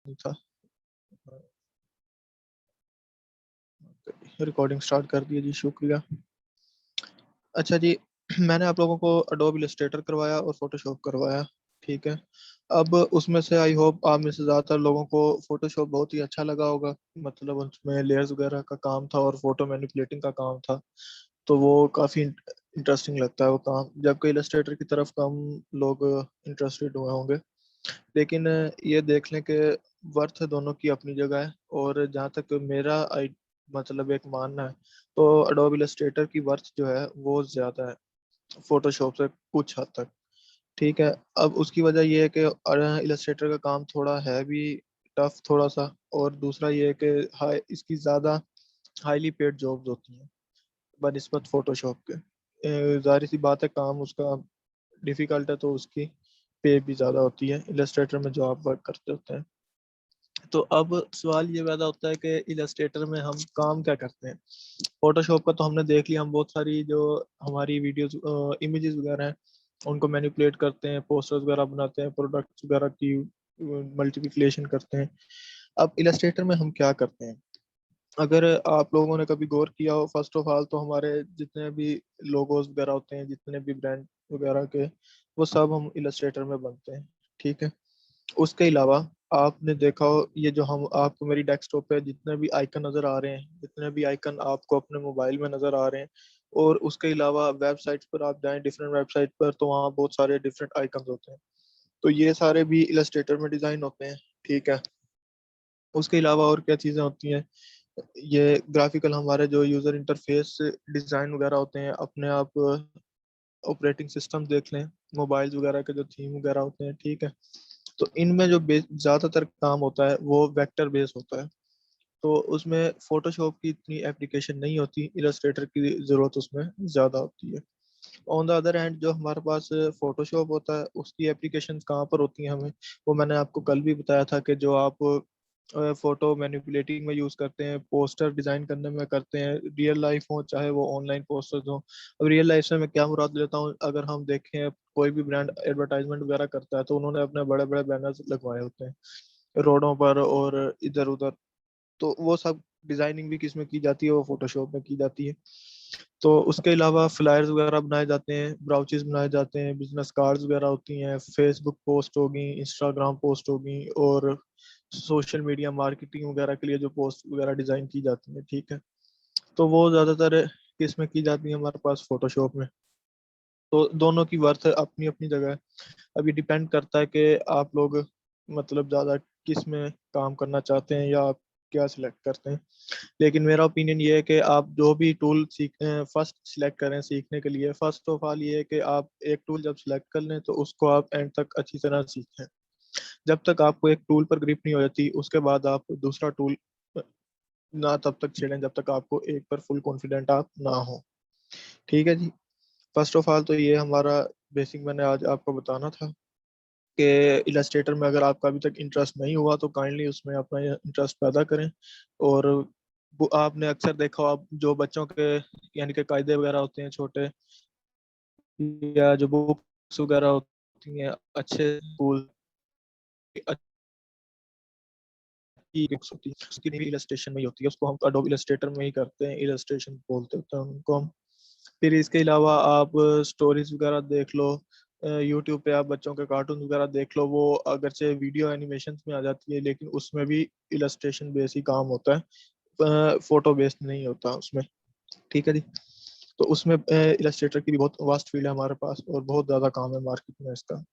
था। Recording start कर दी है जी, शुक्रिया। अच्छा जी, मैंने आप लोगों को अडोब इलस्ट्रेटर करवाया और फोटोशॉप करवाया, ठीक है। अब उसमें से आई होप आप में से ज़्यादातर लोगों को फोटोशॉप बहुत ही अच्छा लगा होगा। मतलब उसमें लेयर्स वगैरह का काम था और फोटो मैनिपुलेटिंग का काम था, तो वो काफ़ी इंटरेस्टिंग लगता है वो काम, जबकि इलस्ट्रेटर की तरफ कम लोग इंटरेस्टेड हुए होंगे। लेकिन ये देख लें कि वर्थ दोनों की अपनी जगह है। और जहाँ तक मेरा मतलब एक मानना है, तो अडोब इलस्ट्रेटर की वर्थ जो है वो ज़्यादा है फोटोशॉप से कुछ हद तक, ठीक है। अब उसकी वजह ये है कि इलस्ट्रेटर का काम थोड़ा है भी टफ थोड़ा सा, और दूसरा ये है कि इसकी ज़्यादा हाईली पेड जॉब्स होती हैं बनिस्बत फोटोशॉप के। जाहिर सी बात है काम उसका डिफिकल्ट है, तो उसकी पे भी ज़्यादा होती है इलस्ट्रेटर में जो आप वर्क करते होते हैं। तो अब सवाल ये पैदा होता है कि इलस्ट्रेटर में हम काम क्या करते हैं। फोटोशॉप का तो हमने देख लिया, हम बहुत सारी जो हमारी वीडियोस इमेजेस वगैरह हैं उनको मैनिपुलेट करते हैं, पोस्टर्स वगैरह बनाते हैं, प्रोडक्ट्स वगैरह की मल्टीप्लिकेशन करते हैं। अब इलस्ट्रेटर में हम क्या करते हैं, अगर आप लोगों ने कभी गौर किया हो, फर्स्ट ऑफ ऑल तो हमारे जितने भी लोगोज वगैरह होते हैं, जितने भी ब्रांड वगैरह के, वो सब हम इलस्ट्रेटर में बनते हैं, ठीक है। उसके अलावा आपने देखा हो, ये जो हम आपको मेरी डेस्कटॉप पे जितने भी आइकन नज़र आ रहे हैं, जितने भी आइकन आपको अपने मोबाइल में नज़र आ रहे हैं, और उसके अलावा वेबसाइट्स पर आप जाएं, डिफरेंट वेबसाइट पर, तो वहाँ बहुत सारे डिफरेंट आइकन होते हैं, तो ये सारे भी इलस्ट्रेटर में डिज़ाइन होते हैं, ठीक है। उसके अलावा और क्या चीज़ें होती हैं, ये ग्राफिकल हमारे जो यूज़र इंटरफेस डिज़ाइन वगैरह होते हैं, अपने आप ऑपरेटिंग सिस्टम देख लें, मोबाइल्स वगैरह के जो थीम वगैरह होते हैं, ठीक है। तो इनमें जो ज़्यादातर काम होता है वो वेक्टर बेस होता है, तो उसमें फोटोशॉप की इतनी एप्लीकेशन नहीं होती, इलस्ट्रेटर की ज़रूरत उसमें ज़्यादा होती है। ऑन द अदर हैंड जो हमारे पास फोटोशॉप होता है उसकी एप्लीकेशन कहाँ पर होती हैं हमें, वो मैंने आपको कल भी बताया था कि जो आप फोटो मैनिपुलेटिंग में यूज़ करते हैं, पोस्टर डिज़ाइन करने में करते हैं, रियल लाइफ हो चाहे वो ऑनलाइन पोस्टर्स हो। अब रियल लाइफ से मैं क्या मुराद लेता हूँ, अगर हम देखें कोई भी ब्रांड एडवर्टाइजमेंट वगैरह करता है, तो उन्होंने अपने बड़े बड़े बैनर्स लगवाए होते हैं रोडों पर और इधर उधर, तो वो सब डिजाइनिंग भी किस में की जाती है, वो फोटोशॉप में की जाती है। तो उसके अलावा फ्लायर्स वगैरह बनाए जाते हैं, ब्राउचेज बनाए जाते हैं, बिजनेस कार्ड्स वगैरह होती हैं, फेसबुक पोस्ट होगी, इंस्टाग्राम पोस्ट होगी, और सोशल मीडिया मार्केटिंग वगैरह के लिए जो पोस्ट वगैरह डिजाइन की जाती है, ठीक है। तो वो ज्यादातर किस में की जाती है, हमारे पास फोटोशॉप में। तो दोनों की वर्थ अपनी अपनी जगह है। अब ये डिपेंड करता है कि आप लोग मतलब ज़्यादा किस में काम करना चाहते हैं, या आप क्या सिलेक्ट करते हैं। लेकिन मेरा ओपिनियन ये है कि आप जो भी टूल सीख फर्स्ट सिलेक्ट करें सीखने के लिए, फर्स्ट ऑफ ऑल ये है कि आप एक टूल जब सिलेक्ट कर लें तो उसको आप एंड तक अच्छी तरह सीखें। जब तक आपको एक टूल पर ग्रिप नहीं हो जाती, उसके बाद आप दूसरा टूल ना तब तक छेड़ें जब तक आपको एक पर फुल कॉन्फिडेंट आप ना हो, ठीक है जी। फर्स्ट ऑफ ऑल तो ये हमारा बेसिक मैंने आज आपको बताना था कि इलस्ट्रेटर में अगर आपका अभी तक इंटरेस्ट नहीं हुआ तो काइंडली उसमें अपना इंटरेस्ट पैदा करें। और वो आपने अक्सर देखा हो, आप जो बच्चों के यानी कि कायदे वगैरह होते हैं छोटे, या जो बुक्स वगैरह होती हैं अच्छे स्कूल अच्छी बुक्स होती है, उसकी भी इलस्ट्रेशन में ही होती है, उसको हम अडोब इलस्ट्रेटर में ही करते हैं, इलस्ट्रेशन बोलते होते हैं उनको हम। फिर इसके अलावा आप स्टोरीज वगैरह देख लो, यूट्यूब पे आप बच्चों के कार्टून वगैरह देख लो, वो अगरचे वीडियो एनिमेशन में आ जाती है, लेकिन उसमें भी इलस्ट्रेशन बेस ही काम होता है, फोटो बेस्ड नहीं होता उसमें, ठीक है जी। तो उसमें इलस्ट्रेटर की भी बहुत वास्ट फील्ड है हमारे पास, और बहुत ज़्यादा काम है मार्केट में इसका।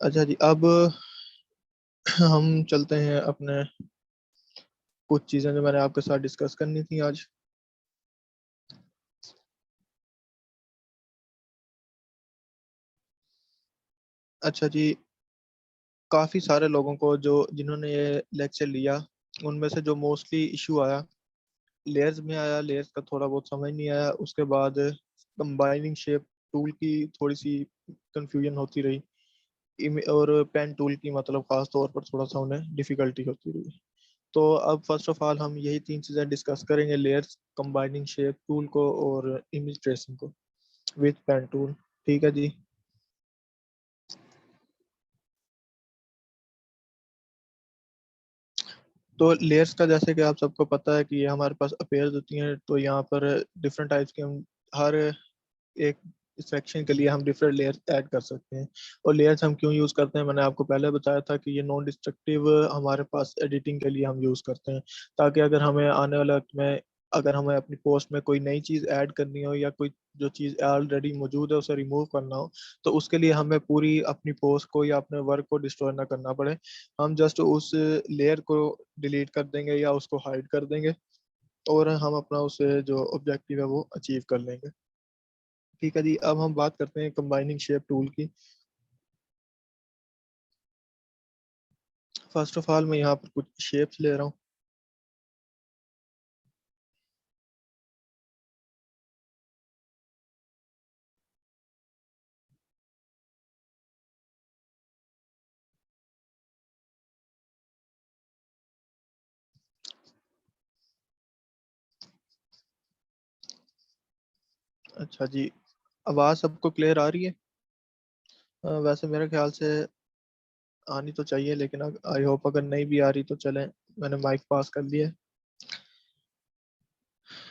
अच्छा जी, अब हम चलते हैं अपने कुछ चीज़ें जो मैंने आपके साथ डिस्कस करनी थी आज। अच्छा जी, काफ़ी सारे लोगों को जो जिन्होंने ये लेक्चर लिया, उनमें से जो मोस्टली इशू आया, लेयर्स में आया, लेयर्स का थोड़ा बहुत समझ नहीं आया, उसके बाद कंबाइनिंग शेप टूल की थोड़ी सी कंफ्यूजन होती रही, और पेन टूल की मतलब खास तौर पर थोड़ा सा उन्हें डिफिकल्टी होती रही। तो अब फर्स्ट ऑफ ऑल हम यही तीन चीज़ें डिस्कस करेंगे, लेयर्स, कंबाइनिंग शेप टूल को, और इमेज ट्रेसिंग को विथ पेन टूल, ठीक है जी। तो लेयर्स का जैसे कि आप सबको पता है कि ये हमारे पास अपेयर्स होती हैं, तो यहाँ पर डिफरेंट टाइप्स के हम हर एक सेक्शन के लिए हम डिफरेंट लेयर्स ऐड कर सकते हैं। और लेयर्स हम क्यों यूज करते हैं, मैंने आपको पहले बताया था कि ये नॉन डिस्ट्रक्टिव हमारे पास एडिटिंग के लिए हम यूज करते हैं, ताकि अगर हमें आने वाले वक्त में अगर हमें अपनी पोस्ट में कोई नई चीज ऐड करनी हो या कोई जो चीज ऑलरेडी मौजूद है उसे रिमूव करना हो, तो उसके लिए हमें पूरी अपनी पोस्ट को या अपने वर्क को डिस्ट्रॉय ना करना पड़े। हम जस्ट उस लेयर को डिलीट कर देंगे या उसको हाइड कर देंगे, और हम अपना उसे जो ऑब्जेक्टिव है वो अचीव कर लेंगे। ठीक है जी, अब हम बात करते हैं कंबाइनिंग शेप टूल की। फर्स्ट ऑफ ऑल मैं यहाँ पर कुछ शेप्स ले रहा हूँ। अच्छा जी, आवाज़ सबको क्लियर आ रही है? वैसे मेरे ख्याल से आनी तो चाहिए, लेकिन आई होप अगर नहीं भी आ रही तो चलें, मैंने माइक पास कर लिया है।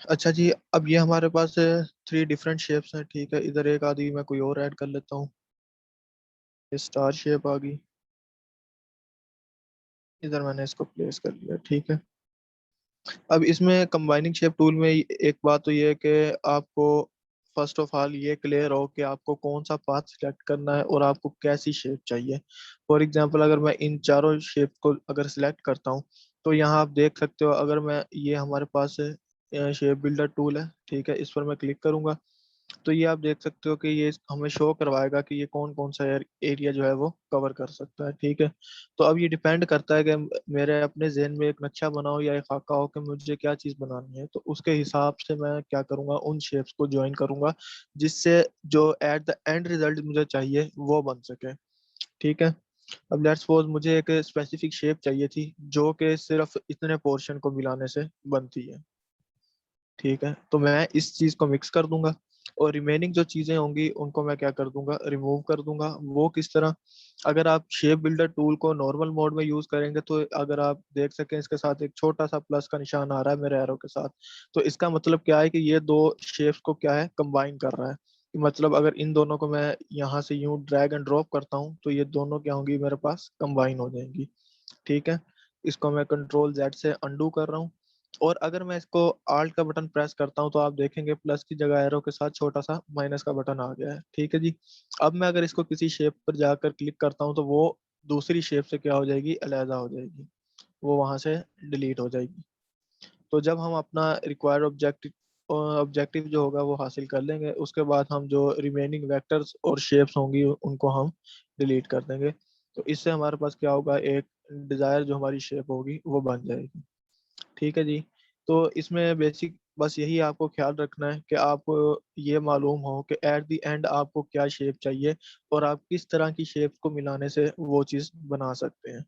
अच्छा जी, अब ये हमारे पास 3 डिफरेंट शेप्स हैं। ठीक है, इधर एक आदि मैं कोई और ऐड कर लेता हूँ। ये स्टार शेप आ गई, इधर मैंने इसको प्लेस कर लिया। ठीक है, अब इसमें कंबाइनिंग शेप टूल में एक बात तो ये है कि आपको फर्स्ट ऑफ ऑल ये क्लियर हो कि आपको कौन सा पाथ सिलेक्ट करना है और आपको कैसी शेप चाहिए। फॉर एग्जांपल अगर मैं इन चारों शेप को अगर सिलेक्ट करता हूँ, तो यहाँ आप देख सकते हो, अगर मैं ये हमारे पास शेप बिल्डर टूल है, ठीक है, इस पर मैं क्लिक करूंगा, तो ये आप देख सकते हो कि ये हमें शो करवाएगा कि ये कौन कौन सा एरिया जो है वो कवर कर सकता है। ठीक है, तो अब ये डिपेंड करता है कि मेरे अपने जहन में एक नक्शा बनाओ या एक खाका हो कि मुझे क्या चीज़ बनानी है, तो उसके हिसाब से मैं क्या करूंगा, उन शेप्स को ज्वाइन करूंगा जिससे जो एट द एंड रिजल्ट मुझे चाहिए वो बन सके। ठीक है, अब लेट्स सपोज मुझे एक स्पेसिफिक शेप चाहिए थी जो कि सिर्फ इतने पोर्शन को मिलाने से बनती है। ठीक है, तो मैं इस चीज को मिक्स कर दूंगा, और रिमेनिंग जो चीजें होंगी उनको मैं क्या कर दूंगा, रिमूव कर दूंगा। वो किस तरह, अगर आप शेप बिल्डर टूल को नॉर्मल मोड में यूज करेंगे, तो अगर आप देख सकें इसके साथ एक छोटा सा प्लस का निशान आ रहा है मेरे एरो के साथ, तो इसका मतलब क्या है कि ये दो शेप्स को क्या है, कंबाइन कर रहा है। मतलब अगर इन दोनों को मैं यहाँ से यूं ड्रैग एंड ड्रॉप करता हूँ, तो ये दोनों क्या होंगी, मेरे पास कंबाइन हो जाएंगी। ठीक है, इसको मैं कंट्रोल जेड से अंडू कर रहा हूँ, और अगर मैं इसको आल्ट का बटन प्रेस करता हूँ, तो आप देखेंगे प्लस की जगह एरो के साथ छोटा सा माइनस का बटन आ गया है। ठीक है जी, अब मैं अगर इसको किसी शेप पर जाकर क्लिक करता हूँ, तो वो दूसरी शेप से क्या हो जाएगी, अलहदा हो जाएगी, वो वहां से डिलीट हो जाएगी। तो जब हम अपना रिक्वायर्ड ऑब्जेक्टिव ऑब्जेक्टिव जो होगा वो हासिल कर लेंगे, उसके बाद हम जो रिमेनिंग वेक्टर्स और शेप्स होंगी उनको हम डिलीट कर देंगे। तो इससे हमारे पास क्या होगा, एक डिजायर जो हमारी शेप होगी वो बन जाएगी। ठीक है जी, तो इसमें बेसिक बस यही आपको ख्याल रखना है कि आपको ये मालूम हो कि एट द एंड आपको क्या शेप चाहिए, और आप किस तरह की शेप को मिलाने से वो चीज़ बना सकते हैं।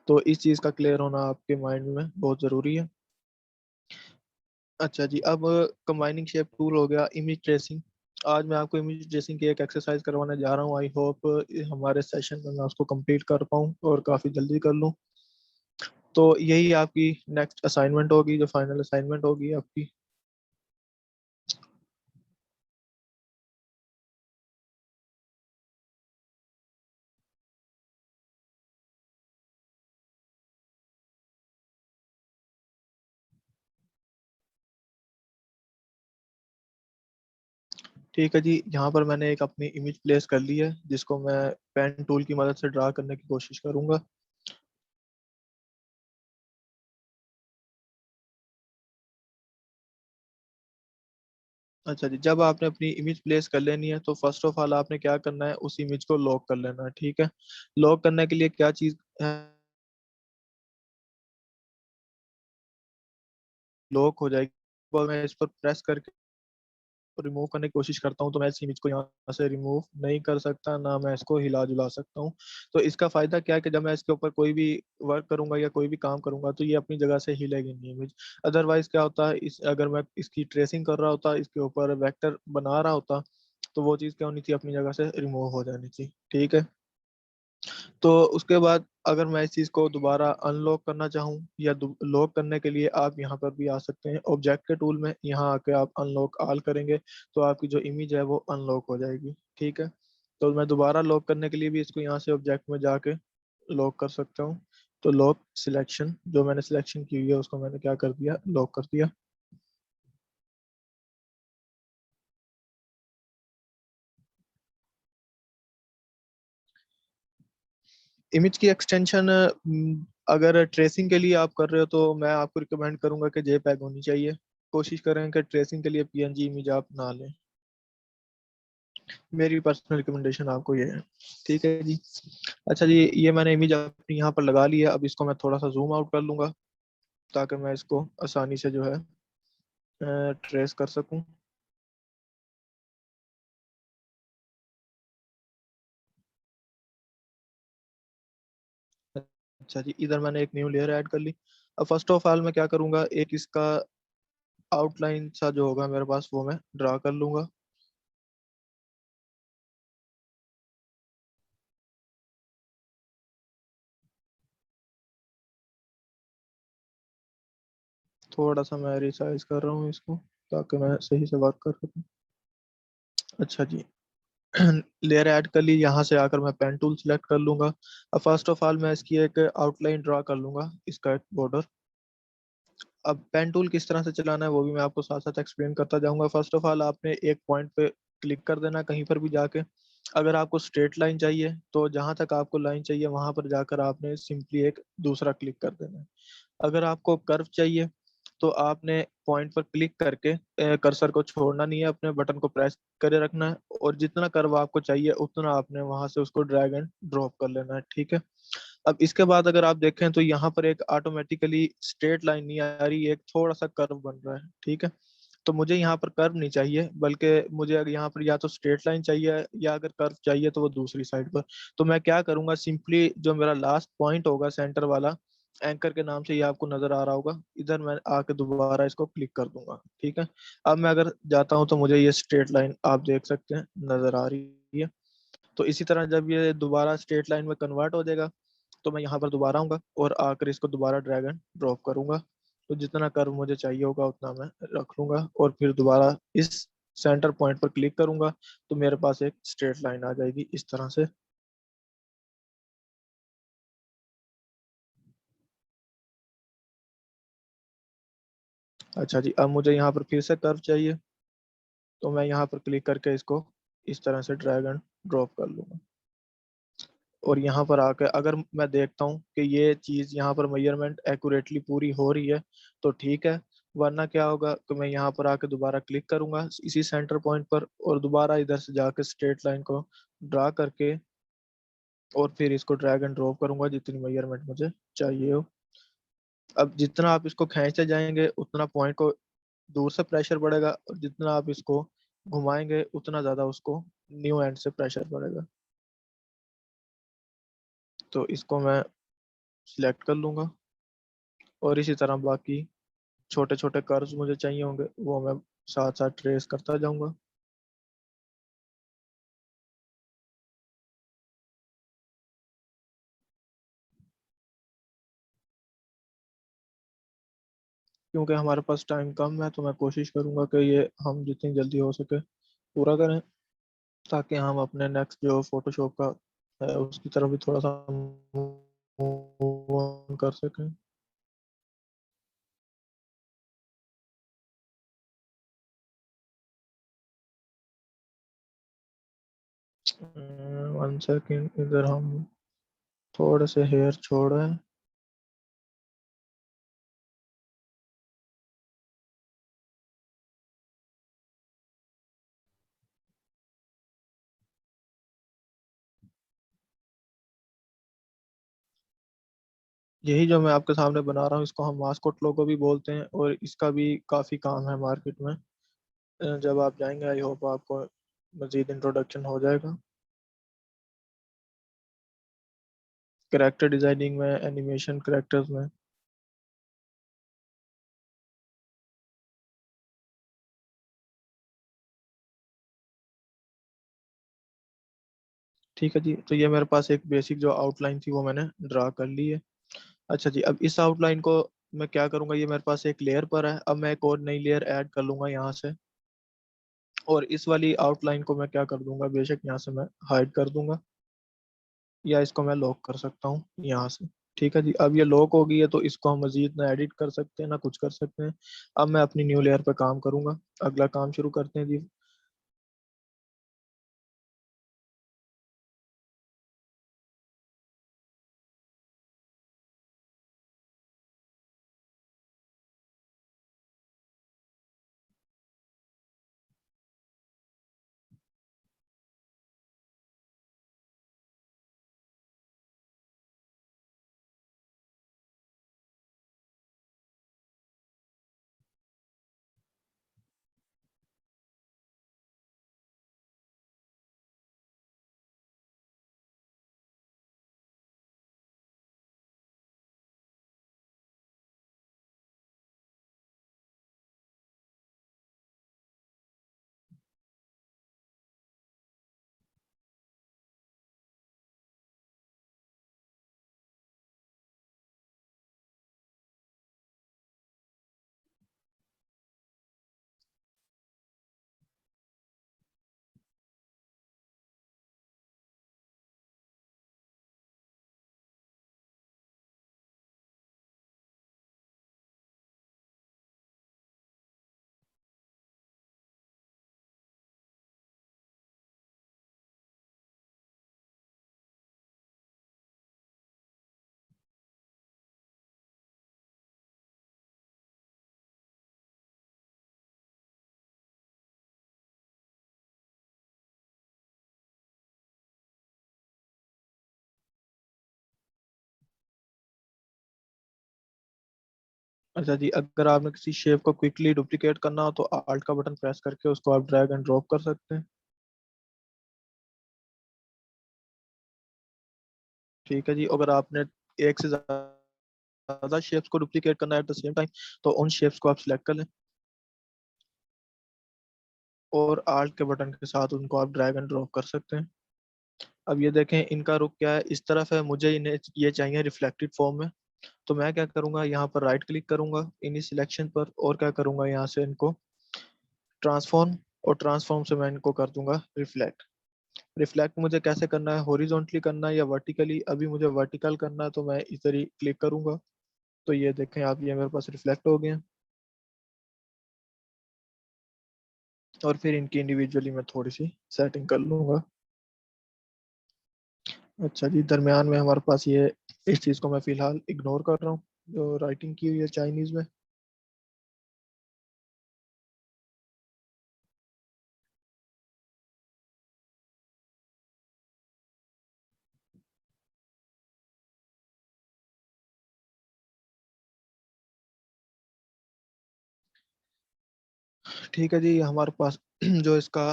तो इस चीज़ का क्लियर होना आपके माइंड में बहुत ज़रूरी है। अच्छा जी, अब कंबाइनिंग शेप टूल हो गया, इमेज ट्रेसिंग। आज मैं आपको इमेज ट्रेसिंग की एक एक्सरसाइज करवाने जा रहा हूँ। आई होप हमारे सेशन में मैं उसको कंप्लीट कर पाऊँ और काफ़ी जल्दी कर लूँ। तो यही आपकी नेक्स्ट असाइनमेंट होगी, जो फाइनल असाइनमेंट होगी आपकी। ठीक है जी, यहाँ पर मैंने एक अपनी इमेज प्लेस कर ली है, जिसको मैं पेन टूल की मदद से ड्रा करने की कोशिश करूंगा। अच्छा जी, जब आपने अपनी इमेज प्लेस कर लेनी है, तो फर्स्ट ऑफ ऑल आपने क्या करना है, उस इमेज को लॉक कर लेना है। ठीक है, लॉक करने के लिए क्या चीज़ है, लॉक हो जाएगी। और मैं इस पर प्रेस करके रिमूव करने की कोशिश करता हूँ, तो मैं इस इमेज को यहाँ से रिमूव नहीं कर सकता, ना मैं इसको हिला जुला सकता हूँ। तो इसका फायदा क्या है कि जब मैं इसके ऊपर कोई भी वर्क करूंगा या कोई भी काम करूंगा, तो ये अपनी जगह से हिलेगी नहीं इमेज। अदरवाइज क्या होता है, इस अगर मैं इसकी ट्रेसिंग कर रहा होता, इसके ऊपर वेक्टर बना रहा होता, तो वो चीज़ क्या होनी थी, अपनी जगह से रिमूव हो जानी थी। ठीक है, तो उसके बाद अगर मैं इस चीज़ को दोबारा अनलॉक करना चाहूँ या लॉक करने के लिए आप यहाँ पर भी आ सकते हैं ऑब्जेक्ट के टूल में। यहाँ आके आप अनलॉक ऑल करेंगे तो आपकी जो इमेज है वो अनलॉक हो जाएगी। ठीक है, तो मैं दोबारा लॉक करने के लिए भी इसको यहाँ से ऑब्जेक्ट में जाके लॉक कर सकता हूँ। तो लॉक सिलेक्शन, जो मैंने सिलेक्शन की हुई है उसको मैंने क्या कर दिया, लॉक कर दिया। इमेज की एक्सटेंशन अगर ट्रेसिंग के लिए आप कर रहे हो तो मैं आपको रिकमेंड करूंगा कि जेपैग होनी चाहिए। कोशिश करें कि ट्रेसिंग के लिए पीएनजी इमेज आप ना लें। मेरी पर्सनल रिकमेंडेशन आपको ये है। ठीक है जी। अच्छा जी, ये मैंने इमेज अपनी यहाँ पर लगा ली है। अब इसको मैं थोड़ा सा जूम आउट कर लूंगा ताकि मैं इसको आसानी से जो है ट्रेस कर सकूं। अच्छा जी, इधर मैंने एक न्यू लेयर ऐड कर ली। अब फर्स्ट ऑफ ऑल मैं क्या करूंगा, एक इसका आउटलाइन सा जो होगा मेरे पास वो मैं ड्रा कर लूंगा। थोड़ा सा मैं रिसाइज कर रहा हूँ इसको ताकि मैं सही से वर्क कर सकूँ। अच्छा जी, लेयर ऐड कर ली। यहाँ से आकर मैं पेन टूल सेलेक्ट कर लूंगा। अब फर्स्ट ऑफ ऑल मैं इसकी एक आउटलाइन ड्रा कर लूंगा, इसका एक बॉर्डर। अब पेन टूल किस तरह से चलाना है वो भी मैं आपको साथ साथ एक्सप्लेन करता जाऊंगा। फर्स्ट ऑफ ऑल आपने एक पॉइंट पे क्लिक कर देना कहीं पर भी जाके। अगर आपको स्ट्रेट लाइन चाहिए तो जहां तक आपको लाइन चाहिए वहां पर जाकर आपने सिंपली एक दूसरा क्लिक कर देना है। अगर आपको कर्व चाहिए तो आपने पॉइंट पर क्लिक करके कर्सर को छोड़ना नहीं है, अपने बटन को प्रेस करे रखना है और जितना कर्व आपको चाहिए उतना आपने वहां से उसको ड्रैग एंड ड्रॉप कर लेना है। ठीक है, अब इसके बाद अगर आप देखें तो यहाँ पर एक ऑटोमेटिकली स्ट्रेट लाइन नहीं आ रही, एक थोड़ा सा कर्व बन रहा है। ठीक है, तो मुझे यहाँ पर कर्व नहीं चाहिए, बल्कि मुझे अगर यहाँ पर या तो स्ट्रेट लाइन चाहिए या अगर कर्व चाहिए तो वो दूसरी साइड पर। तो मैं क्या करूंगा, सिंपली जो मेरा लास्ट पॉइंट होगा सेंटर वाला, एंकर के नाम से ये आपको नजर आ रहा होगा, इधर मैं आके दोबारा इसको क्लिक कर दूंगा। ठीक है, अब मैं अगर जाता हूँ तो मुझे ये स्ट्रेट लाइन आप देख सकते हैं नजर आ रही है। तो इसी तरह जब ये दोबारा स्ट्रेट लाइन में कन्वर्ट हो जाएगा तो मैं यहाँ पर दोबारा आऊंगा और आकर इसको दोबारा ड्रैग एंड ड्रॉप करूंगा। तो जितना कर्व मुझे चाहिए होगा उतना मैं रख लूंगा और फिर दोबारा इस सेंटर पॉइंट पर क्लिक करूंगा तो मेरे पास एक स्ट्रेट लाइन आ जाएगी इस तरह से। अच्छा जी, अब मुझे यहाँ पर फिर से कर्व चाहिए तो मैं यहाँ पर क्लिक करके इसको इस तरह से ड्रैग एंड ड्रॉप कर लूंगा। और यहाँ पर आकर अगर मैं देखता हूँ कि ये चीज़ यहाँ पर मेजरमेंट एक्यूरेटली पूरी हो रही है तो ठीक है, वरना क्या होगा कि मैं यहाँ पर आके दोबारा क्लिक करूंगा इसी सेंटर पॉइंट पर और दोबारा इधर से जाके स्ट्रेट लाइन को ड्रा करके और फिर इसको ड्रैग एंड ड्रॉप करूंगा जितनी मेजरमेंट मुझे चाहिए हो। अब जितना आप इसको खींचते जाएंगे उतना पॉइंट को दूर से प्रेशर बढ़ेगा और जितना आप इसको घुमाएंगे उतना ज़्यादा उसको न्यू एंड से प्रेशर बढ़ेगा। तो इसको मैं सिलेक्ट कर लूंगा और इसी तरह बाकी छोटे छोटे कर्व्स मुझे चाहिए होंगे वो मैं साथ साथ ट्रेस करता जाऊंगा। क्योंकि हमारे पास टाइम कम है तो मैं कोशिश करूंगा कि ये हम जितनी जल्दी हो सके पूरा करें ताकि हम अपने नेक्स्ट जो फोटोशॉप का है उसकी तरफ भी थोड़ा सा मूव ऑन कर सकें। 1 सेकेंड, इधर हम थोड़े से हेयर छोड़ रहे हैं। यही जो मैं आपके सामने बना रहा हूँ इसको हम मास्कोट लोगो भी बोलते हैं और इसका भी काफ़ी काम है मार्केट में। जब आप जाएंगे आई होप आपको मजीद इंट्रोडक्शन हो जाएगा। करेक्टर डिजाइनिंग में, एनिमेशन करेक्टर्स में। ठीक है जी, तो ये मेरे पास एक बेसिक जो आउटलाइन थी वो मैंने ड्रा कर ली है। अच्छा जी, अब इस आउटलाइन को मैं क्या करूंगा, ये मेरे पास एक लेयर पर है, अब मैं एक और नई लेयर ऐड कर लूंगा यहाँ से। और इस वाली आउटलाइन को मैं क्या कर दूंगा, बेशक यहाँ से मैं हाइड कर दूंगा, या इसको मैं लॉक कर सकता हूँ यहाँ से। ठीक है जी, अब ये लॉक हो गई है, तो इसको हम मजीद ना एडिट कर सकते हैं ना कुछ कर सकते हैं। अब मैं अपनी न्यू लेयर पे काम करूंगा। अगला काम शुरू करते हैं जी। अच्छा जी, अगर आपने किसी शेप को क्विकली डुप्लीकेट करना हो तो आल्ट का बटन प्रेस करके उसको आप ड्रैग एंड ड्रॉप कर सकते हैं। ठीक है जी, अगर आपने एक से ज्यादा शेप्स को डुप्लीकेट करना है एट द सेम टाइम, तो उन शेप्स को आप सिलेक्ट कर लें और आल्ट के बटन के साथ उनको आप ड्रैग एंड ड्रॉप कर सकते हैं। अब ये देखें, इनका रुख क्या है, इस तरफ है, मुझे इन्हें ये चाहिए रिफ्लेक्टेड फॉर्म में। तो मैं क्या करूंगा, यहाँ पर राइट क्लिक करूंगा इन्हीं सिलेक्शन पर, और क्या करूंगा, यहाँ से इनको ट्रांसफॉर्म, और ट्रांसफॉर्म से मैं इनको कर दूंगा रिफ्लेक्ट। रिफ्लेक्ट मुझे कैसे करना है, हॉरिजॉन्टली करना है या वर्टिकली? अभी मुझे वर्टिकल करना है, तो मैं इधर ही क्लिक करूंगा। तो ये देखें आप, ये मेरे पास रिफ्लेक्ट हो गए हैं। और फिर इनकी इंडिविजुअली मैं थोड़ी सी सेटिंग कर लूंगा। अच्छा जी, दरमियान में हमारे पास ये, इस चीज़ को मैं फिलहाल इग्नोर कर रहा हूँ जो राइटिंग की हुई है चाइनीज़ में। ठीक है जी, हमारे पास जो इसका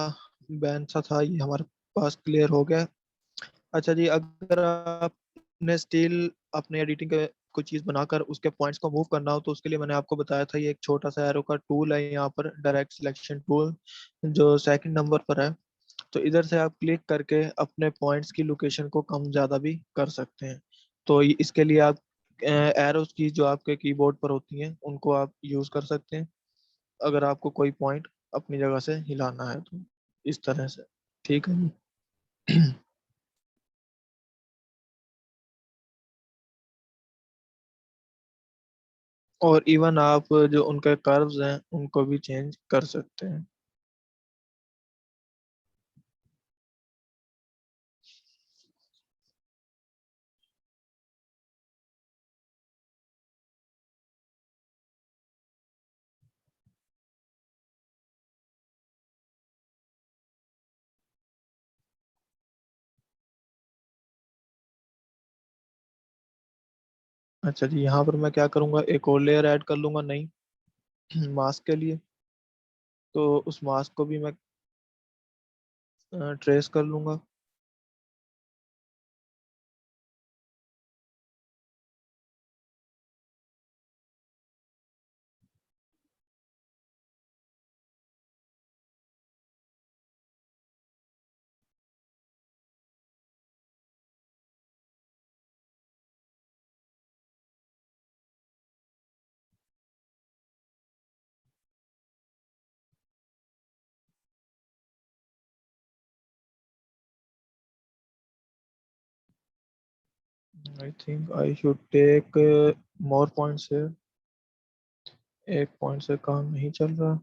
बैन सा था ये हमारे पास क्लियर हो गया। अच्छा जी, अगर आपने स्टिल अपने एडिटिंग के कोई चीज़ बनाकर उसके पॉइंट्स को मूव करना हो, तो उसके लिए मैंने आपको बताया था, ये एक छोटा सा एरो का टूल है यहाँ पर, डायरेक्ट सिलेक्शन टूल, जो सेकंड नंबर पर है। तो इधर से आप क्लिक करके अपने पॉइंट्स की लोकेशन को कम ज़्यादा भी कर सकते हैं। तो इसके लिए आप एरोस की जो आपके कीबोर्ड पर होती हैं उनको आप यूज़ कर सकते हैं, अगर आपको कोई पॉइंट अपनी जगह से हिलाना है तो, इस तरह से। ठीक है जी। और इवन आप जो उनके कर्व्स हैं उनको भी चेंज कर सकते हैं। अच्छा जी, यहाँ पर मैं क्या करूँगा, एक और लेयर ऐड कर लूँगा नई, मास्क के लिए। तो उस मास्क को भी मैं ट्रेस कर लूँगा। I think I should take more points है। एक पॉइंट से काम नहीं चल रहा।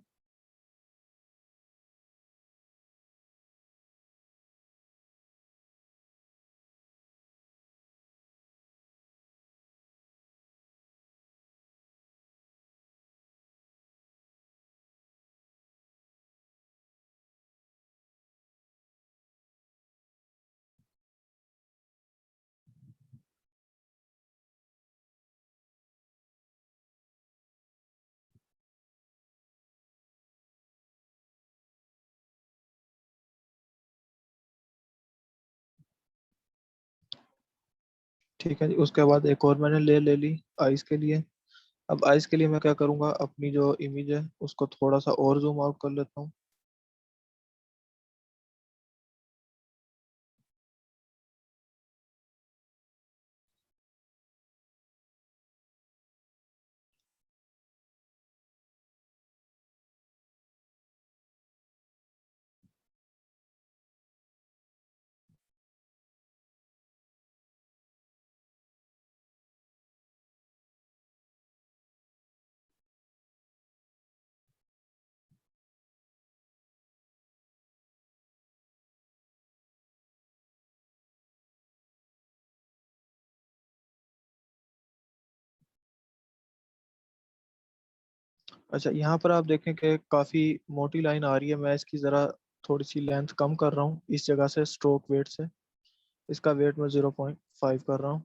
ठीक है जी, उसके बाद एक और मैंने ले ली आइस के लिए। अब आइस के लिए मैं क्या करूँगा, अपनी जो इमेज है उसको थोड़ा सा और जूम आउट कर लेता हूँ। अच्छा, यहाँ पर आप देखें कि काफ़ी मोटी लाइन आ रही है। मैं इसकी ज़रा थोड़ी सी लेंथ कम कर रहा हूँ इस जगह से, स्ट्रोक वेट से। इसका वेट मैं 0.5 कर रहा हूँ,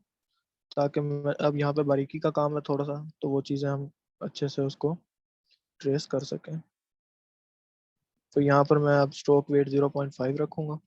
ताकि मैं अब यहाँ पे बारीकी का काम है थोड़ा सा, तो वो चीज़ें हम अच्छे से उसको ट्रेस कर सकें। तो यहाँ पर मैं अब स्ट्रोक वेट 0.5 रखूँगा।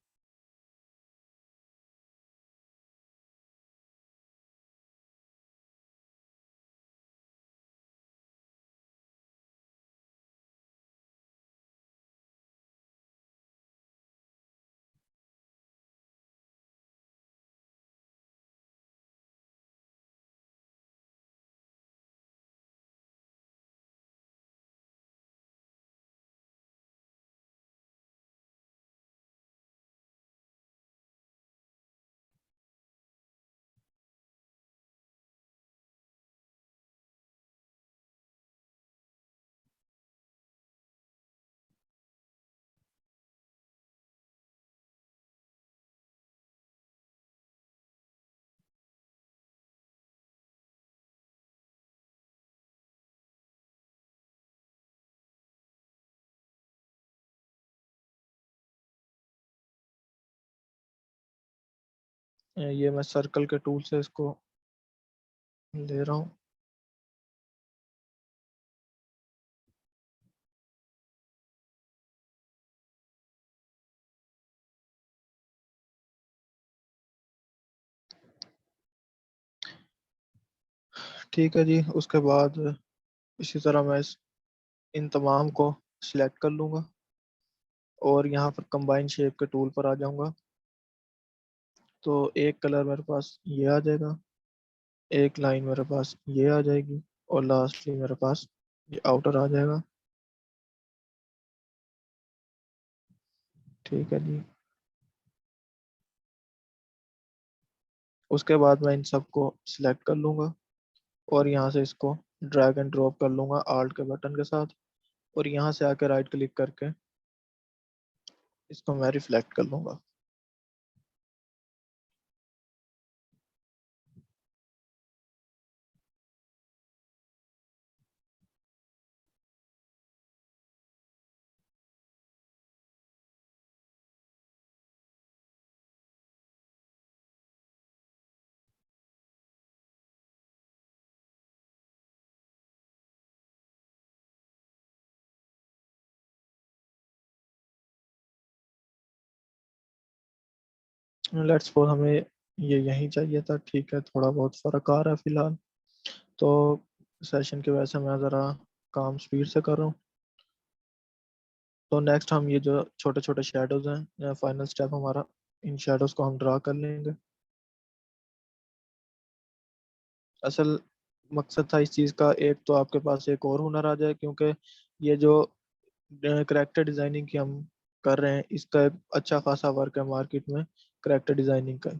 ये मैं सर्कल के टूल से इसको ले रहा हूँ। ठीक है जी, उसके बाद इसी तरह मैं इन तमाम को सिलेक्ट कर लूँगा और यहाँ पर कंबाइन शेप के टूल पर आ जाऊँगा। तो एक कलर मेरे पास ये आ जाएगा, एक लाइन मेरे पास ये आ जाएगी, और लास्टली मेरे पास ये आउटर आ जाएगा। ठीक है जी, उसके बाद मैं इन सबको सिलेक्ट कर लूँगा और यहाँ से इसको ड्रैग एंड ड्रॉप कर लूँगा आल्ट के बटन के साथ, और यहाँ से आकर राइट क्लिक करके इसको मैं रिफ्लेक्ट कर लूँगा। लेट्स सपोज हमें ये यहीं चाहिए था। ठीक है, थोड़ा बहुत फ़र्क आ रहा है फ़िलहाल। तो सेशन की वजह से मैं ज़रा काम स्पीड से कर रहा हूँ। तो नेक्स्ट हम ये जो छोटे छोटे शेडोज हैं, फाइनल स्टेप हमारा, इन शेडोज को हम ड्रा कर लेंगे। असल मकसद था इस चीज़ का, एक तो आपके पास एक और हुनर आ जाए, क्योंकि ये जो करेक्टर डिज़ाइनिंग की हम कर रहे हैं, इसका एक अच्छा खासा वर्क है मार्केट में करेक्टर डिज़ाइनिंग का।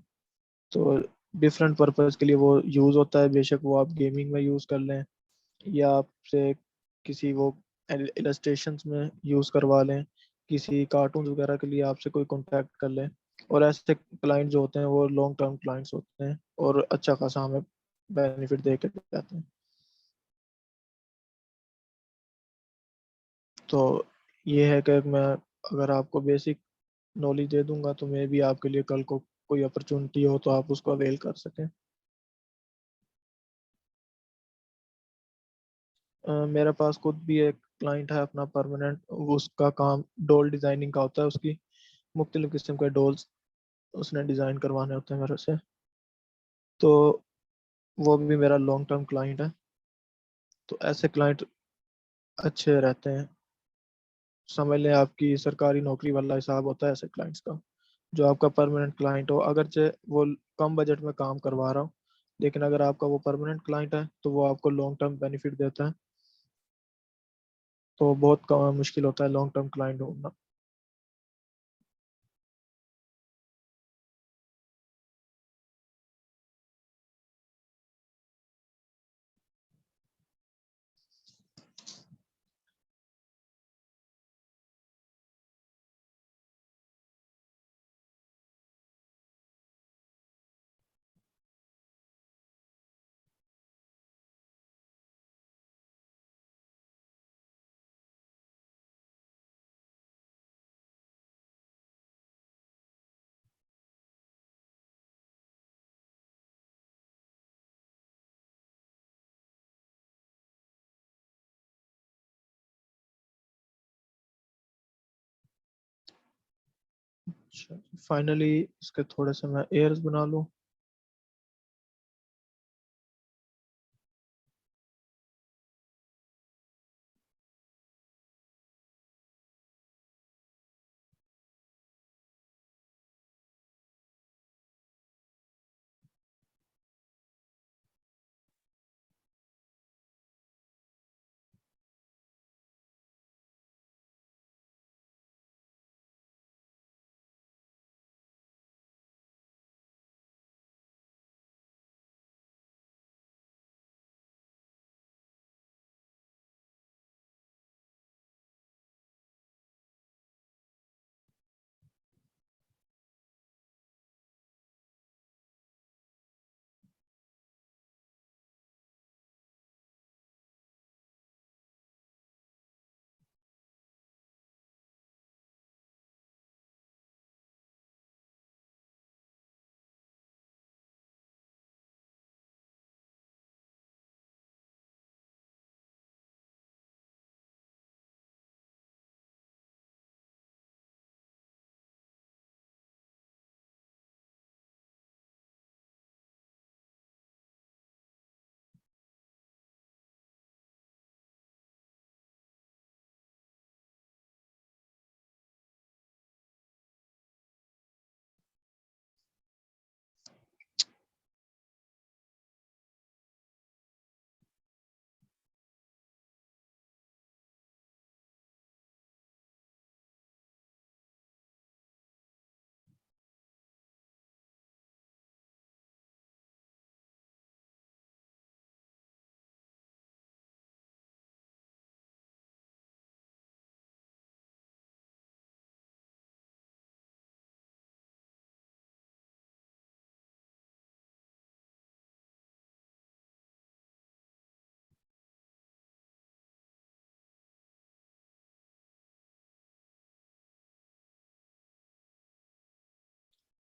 तो डिफरेंट पर्पस के लिए वो यूज़ होता है, बेशक वो आप गेमिंग में यूज़ कर लें या आपसे किसी वो इलस्ट्रेशंस में यूज़ करवा लें, किसी कार्टून वगैरह के लिए आपसे कोई कांटेक्ट कर लें। और ऐसे क्लाइंट जो होते हैं वो लॉन्ग टर्म क्लाइंट्स होते हैं और अच्छा खासा हमें बेनिफिट दे के जाते हैं। तो ये है कि मैं अगर आपको बेसिक नॉलेज दे दूंगा तो मे भी आपके लिए कल को कोई अपॉर्चुनिटी हो तो आप उसको अवेल कर सकें। मेरे पास खुद भी एक क्लाइंट है अपना परमानेंट, उसका काम डोल डिजाइनिंग का होता है, उसकी मुख्तलिफ किस्म के डोल्स उसने डिज़ाइन करवाने होते हैं मेरे से। तो वो भी मेरा लॉन्ग टर्म क्लाइंट है। तो ऐसे क्लाइंट अच्छे रहते हैं। समझ लें आपकी सरकारी नौकरी वाला हिसाब होता है ऐसे क्लाइंट्स का। जो आपका परमानेंट क्लाइंट हो, अगरचे वो कम बजट में काम करवा रहा हो, लेकिन अगर आपका वो परमानेंट क्लाइंट है तो वो आपको लॉन्ग टर्म बेनिफिट देता है। तो बहुत कम मुश्किल होता है लॉन्ग टर्म क्लाइंट ढूंढना। अच्छा, फाइनली इसके थोड़े से मैं एयर्स बना लूँ।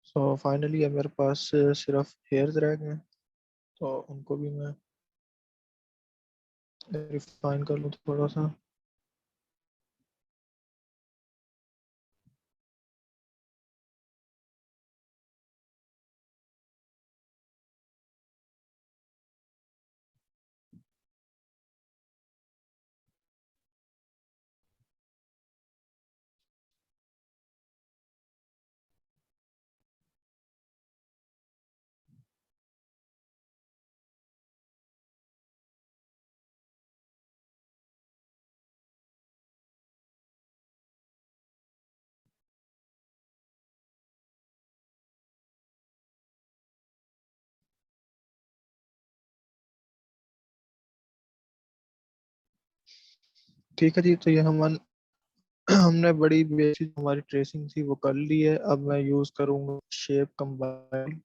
सो फाइनली अब मेरे पास सिर्फ हेयर्स रह गए हैं, तो उनको भी मैं रिफाइन कर लूँ थोड़ा सा। ठीक है जी, तो ये हमने बड़ी बेसिक हमारी ट्रेसिंग थी वो कर ली है। अब मैं यूज करूंगा शेप कंबाइन,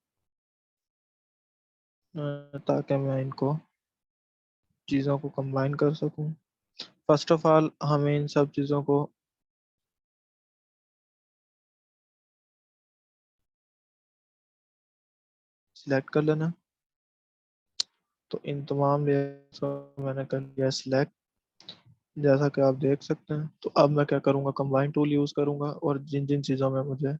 ताकि मैं इनको चीज़ों को कंबाइन कर सकूं। फर्स्ट ऑफ ऑल हमें इन सब चीज़ों को सिलेक्ट कर लेना। तो इन तमाम लेयर्स को मैंने कर लिया सिलेक्ट, जैसा कि आप देख सकते हैं। तो अब मैं क्या करूंगा, कंबाइन टूल यूज करूंगा, और जिन जिन चीज़ों में मुझे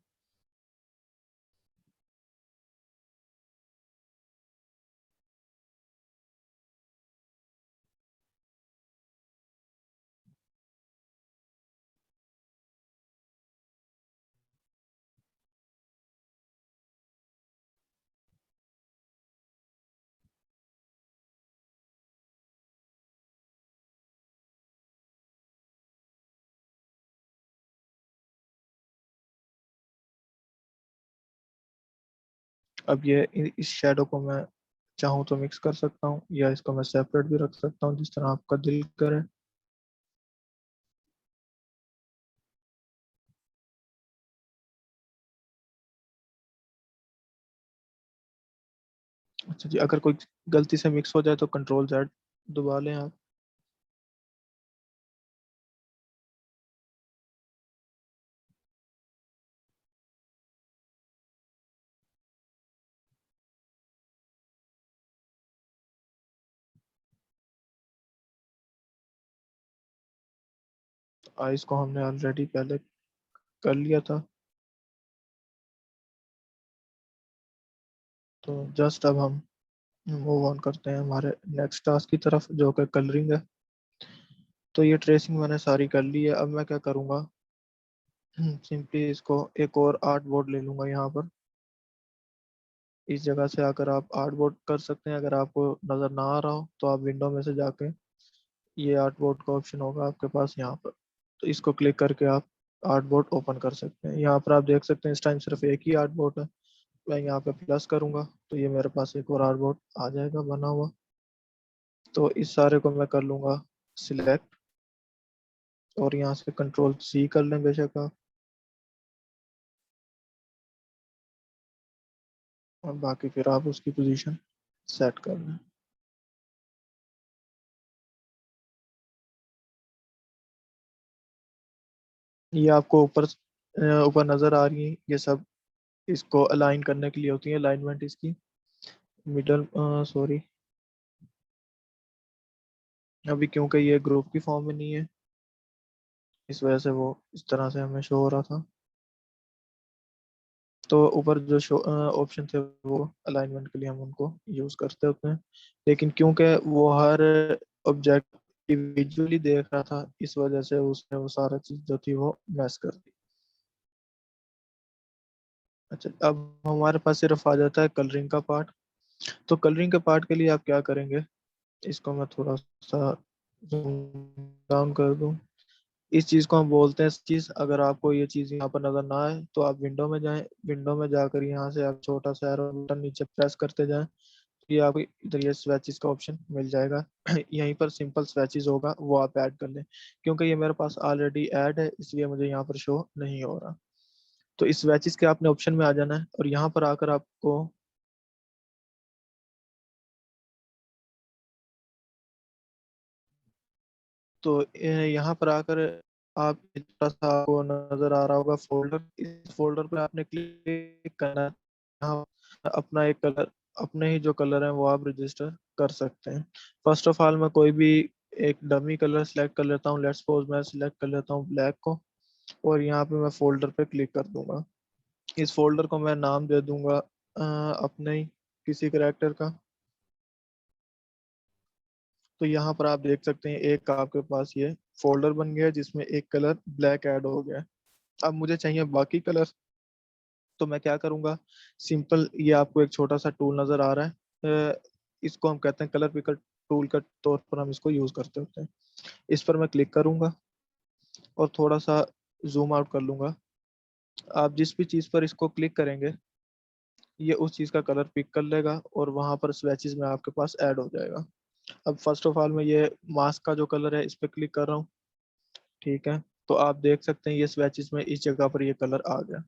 अब ये इस शेडो को मैं चाहूँ तो मिक्स कर सकता हूँ, या इसको मैं सेपरेट भी रख सकता हूँ, जिस तरह आपका दिल करे। अच्छा जी, अगर कोई गलती से मिक्स हो जाए तो कंट्रोल जेड दबा लें आप। आइस को हमने ऑलरेडी पहले कर लिया था। तो जस्ट अब हम मूव ऑन करते हैं हमारे नेक्स्ट टास्क की तरफ, जो कि कलरिंग है। तो ये ट्रेसिंग मैंने सारी कर ली है। अब मैं क्या करूँगा, सिंपली इसको एक और आर्ट बोर्ड ले लूँगा यहाँ पर। इस जगह से आकर आप आर्ट बोर्ड कर सकते हैं। अगर आपको नज़र ना आ रहा हो तो आप विंडो में से जाके, ये आर्ट बोर्ड का ऑप्शन होगा आपके पास यहाँ पर, तो इसको क्लिक करके आप आर्ट बोर्ड ओपन कर सकते हैं। यहाँ पर आप देख सकते हैं इस टाइम सिर्फ एक ही आर्ट बोर्ड है। मैं यहाँ पे प्लस करूँगा तो ये मेरे पास एक और आर्ट बोर्ड आ जाएगा बना हुआ। तो इस सारे को मैं कर लूँगा सिलेक्ट, और यहाँ से कंट्रोल सी कर लें बेशक आप, और बाकी फिर आप उसकी पोजीशन सेट कर लें। ये आपको ऊपर नज़र आ रही है ये सब, इसको अलाइन करने के लिए होती है अलाइनमेंट इसकी। मिडल, सॉरी, अभी क्योंकि ये ग्रुप की फॉर्म में नहीं है, इस वजह से वो इस तरह से हमें शो हो रहा था। तो ऊपर जो शो ऑप्शन थे वो अलाइनमेंट के लिए हम उनको यूज़ करते होते हैं, लेकिन क्योंकि वो हर ऑब्जेक्ट इंडिविजुअली देख रहा था, इस वजह से उसने वो सारा चीज़ जो थी वो मैस कर दी। अच्छा, अब हमारे पास सिर्फ आ जाता है कलरिंग का पार्ट। तो कलरिंग के पार्ट के लिए आप क्या करेंगे, इसको मैं थोड़ा सा डाउन कर दूं। इस चीज़ को हम बोलते हैं चीज़। अगर आपको ये चीज़ यहाँ पर नज़र ना आए तो आप विंडो में जाएं, विंडो में जाकर यहाँ से आप छोटा सा एरो बटन नीचे प्रेस करते जाएं, तो ये आपको इधर ये स्वेचेस का ऑप्शन मिल जाएगा। यहीं पर सिंपल स्वेचेस होगा, वो आप ऐड कर लें। क्योंकि ये मेरे पास ऑलरेडी ऐड है, इसलिए मुझे यहाँ पर शो नहीं हो रहा। तो इस स्वेचेस के आपने ऑप्शन में आ जाना है, और यहाँ पर आकर आपको, तो यहाँ पर आकर आप छोटा सा आपको नजर आ रहा होगा फोल्डर, इस फोल्डर पे आपने क्लिक करना है। यहाँ अपना एक कलर, अपने ही जो कलर है वो आप रजिस्टर कर सकते हैं। फर्स्ट ऑफ ऑल मैं कोई भी एक डमी कलर सेलेक्ट कर लेता हूँ। लेट्स सपोज मैं सिलेक्ट कर लेता हूँ ब्लैक को, और यहाँ पे मैं फोल्डर पे क्लिक कर दूंगा। इस फोल्डर को मैं नाम दे दूंगा अपने ही किसी करेक्टर का। तो यहाँ पर आप देख सकते हैं एक आपके पास ये फोल्डर बन गया है, जिसमें एक कलर ब्लैक ऐड हो गया है। अब मुझे चाहिए बाकी कलर, तो मैं क्या करूँगा, सिंपल, ये आपको एक छोटा सा टूल नज़र आ रहा है, इसको हम कहते हैं कलर पिकर टूल का तौर पर हम इसको यूज़ करते होते हैं। इस पर मैं क्लिक करूँगा और थोड़ा सा जूम आउट कर लूँगा। आप जिस भी चीज़ पर इसको क्लिक करेंगे, ये उस चीज़ का कलर पिक कर लेगा, और वहाँ पर स्वैचेस में आपके पास ऐड हो जाएगा। अब फर्स्ट ऑफ ऑल मैं ये मास्क का जो कलर है इस पर क्लिक कर रहा हूँ। ठीक है, तो आप देख सकते हैं ये स्वेचेस में इस जगह पर ये कलर आ गया।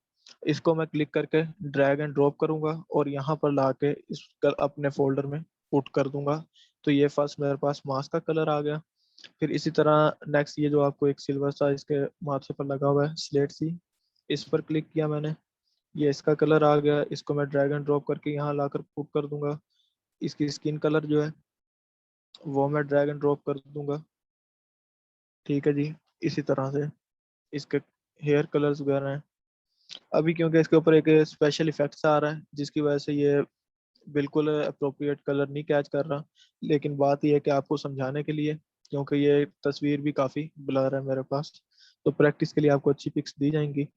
इसको मैं क्लिक करके ड्रैग एंड ड्रॉप करूंगा और यहाँ पर लाके अपने फोल्डर में पुट कर दूंगा। तो ये फर्स्ट मेरे पास मास्क का कलर आ गया। फिर इसी तरह नेक्स्ट ये जो आपको एक सिल्वर सा इसके माथे पर लगा हुआ है स्लेट सी, इस पर क्लिक किया मैंने, ये इसका कलर आ गया। इसको मैं ड्रैग एंड ड्रॉप करके यहाँ लाकर पुट कर दूंगा। इसकी स्किन कलर जो है वो मैं ड्रैग एंड ड्रॉप कर दूंगा। ठीक है जी। इसी तरह से इसके हेयर कलर्स वगैरह हैं। अभी क्योंकि इसके ऊपर एक स्पेशल इफेक्ट्स आ रहा है जिसकी वजह से ये बिल्कुल अप्रोप्रिएट कलर नहीं कैच कर रहा, लेकिन बात यह है कि आपको समझाने के लिए, क्योंकि ये तस्वीर भी काफ़ी ब्लर है मेरे पास, तो प्रैक्टिस के लिए आपको अच्छी पिक्स दी जाएंगी।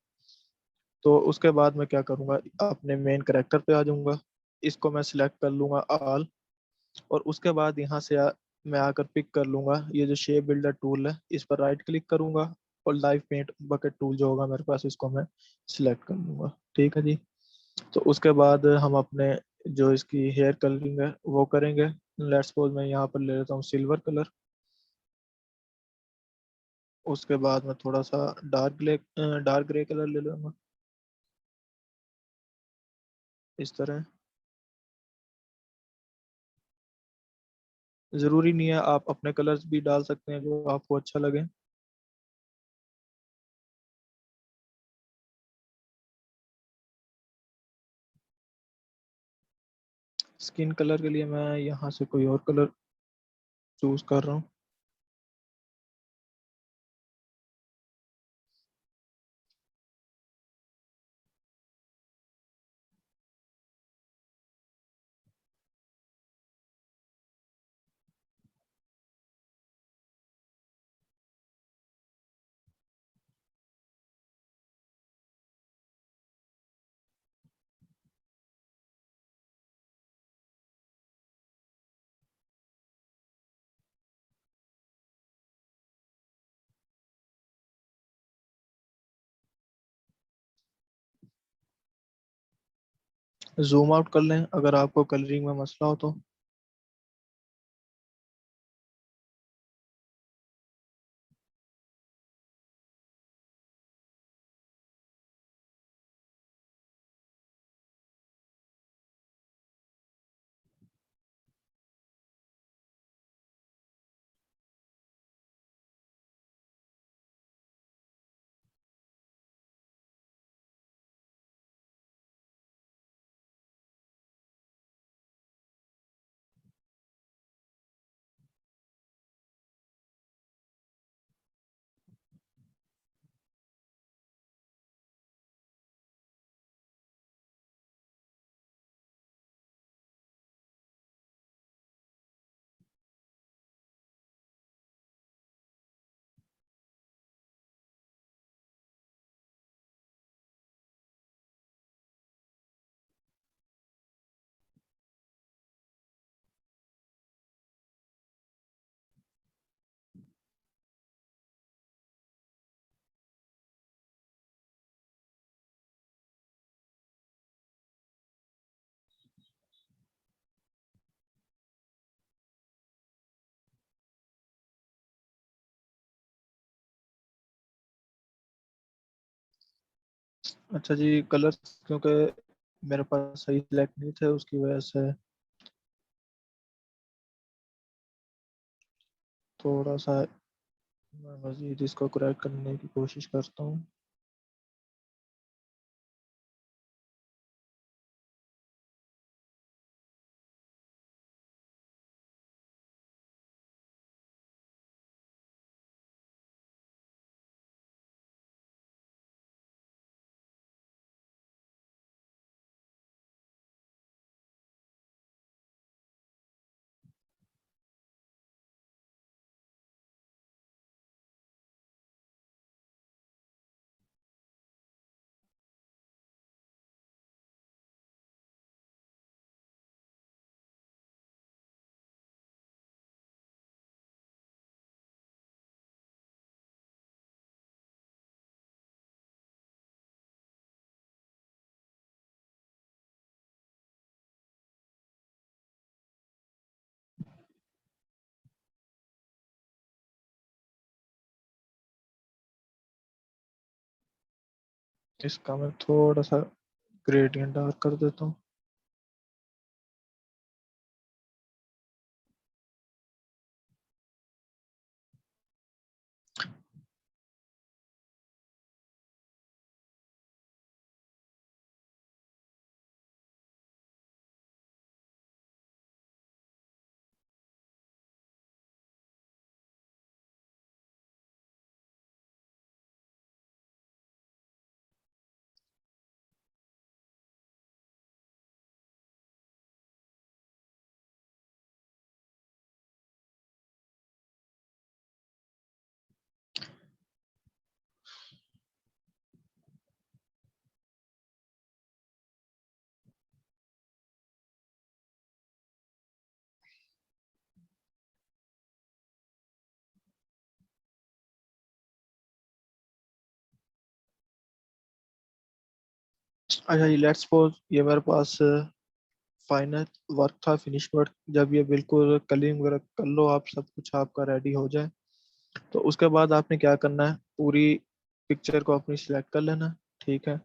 तो उसके बाद मैं क्या करूँगा, अपने मेन करेक्टर पे आ जाऊँगा, इसको मैं सिलेक्ट कर लूँगा ऑल, और उसके बाद यहाँ से मैं आकर पिक कर लूँगा ये जो शेप बिल्डर टूल है, इस पर राइट क्लिक करूँगा और लाइव पेंट बकेट टूल जो होगा मेरे पास इसको मैं सिलेक्ट कर लूँगा। ठीक है जी। तो उसके बाद हम अपने जो इसकी हेयर कलरिंग है वो करेंगे। लेट्स सपोज मैं यहाँ पर ले लेता हूँ सिल्वर कलर। उसके बाद मैं थोड़ा सा डार्क ग्रे कलर ले लूँगा इस तरह। ज़रूरी नहीं है, आप अपने कलर्स भी डाल सकते हैं जो आपको अच्छा लगे। स्किन कलर के लिए मैं यहाँ से कोई और कलर चूज कर रहा हूँ। जूम आउट कर लें अगर आपको कलरिंग में मसला हो तो। अच्छा जी, कलर क्योंकि मेरे पास सही सिलेक्ट नहीं थे उसकी वजह से थोड़ा सा मैं मजीद इसको करेक्ट करने की कोशिश करता हूँ। इसका मैं थोड़ा सा ग्रेडियंट डार्क कर देता हूँ। अच्छा जी, लेट्स सपोज ये मेरे पास फाइनल वर्क था, फिनिश वर्क। जब ये बिल्कुल कलिंग वगैरह कर लो, आप सब कुछ आपका रेडी हो जाए, तो उसके बाद आपने क्या करना है, पूरी पिक्चर को अपनी सिलेक्ट कर लेना। ठीक है।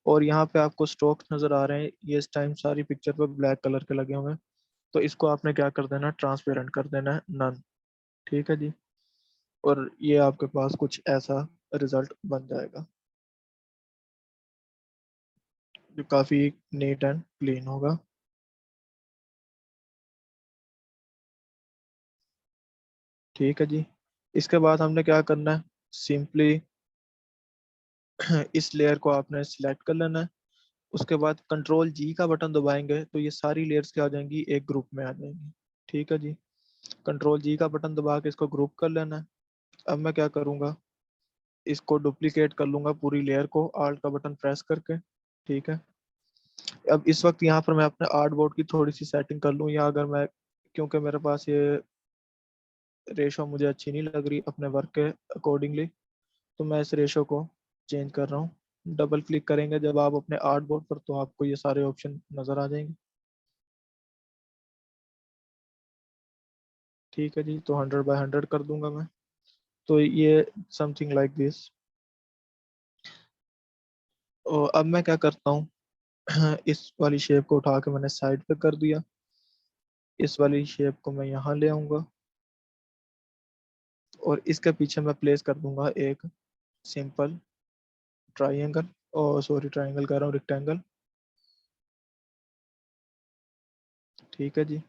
और यहाँ पे आपको स्ट्रोक्स नजर आ रहे हैं, ये इस टाइम सारी पिक्चर पे ब्लैक कलर के लगे हुए हैं। तो इसको आपने क्या कर देना, ट्रांसपेरेंट कर देना है, नन। ठीक है जी। और ये आपके पास कुछ ऐसा रिजल्ट बन जाएगा, जो काफी नीट एंड क्लीन होगा। ठीक है जी। इसके बाद हमने क्या करना है, सिंपली इस लेयर को आपने सिलेक्ट कर लेना है। उसके बाद कंट्रोल जी का बटन दबाएंगे तो ये सारी लेयर्स क्या आ जाएंगी, एक ग्रुप में आ जाएंगी। ठीक है जी। कंट्रोल जी का बटन दबा के इसको ग्रुप कर लेना है। अब मैं क्या करूंगा, इसको डुप्लीकेट कर लूंगा पूरी लेयर को, आल्ट का बटन प्रेस करके। ठीक है। अब इस वक्त यहाँ पर मैं अपने आर्ट बोर्ड की थोड़ी सी सेटिंग कर लूँ, या अगर मैं, क्योंकि मेरे पास ये रेशो मुझे अच्छी नहीं लग रही अपने वर्क के अकॉर्डिंगली, तो मैं इस रेशो को चेंज कर रहा हूँ। डबल क्लिक करेंगे जब आप अपने आर्ट बोर्ड पर, तो आपको ये सारे ऑप्शन नज़र आ जाएंगे। ठीक है जी, तो 100 बाय 100 कर दूंगा मैं। तो ये समथिंग लाइक दिस। और अब मैं क्या करता हूँ, इस वाली शेप को उठा के मैंने साइड पे कर दिया। इस वाली शेप को मैं यहाँ ले आऊंगा, और इसके पीछे मैं प्लेस कर दूंगा एक सिंपल ट्राइंगल, और सॉरी, ट्राइंगल कर रहा हूँ, रेक्टेंगल। ठीक है जी।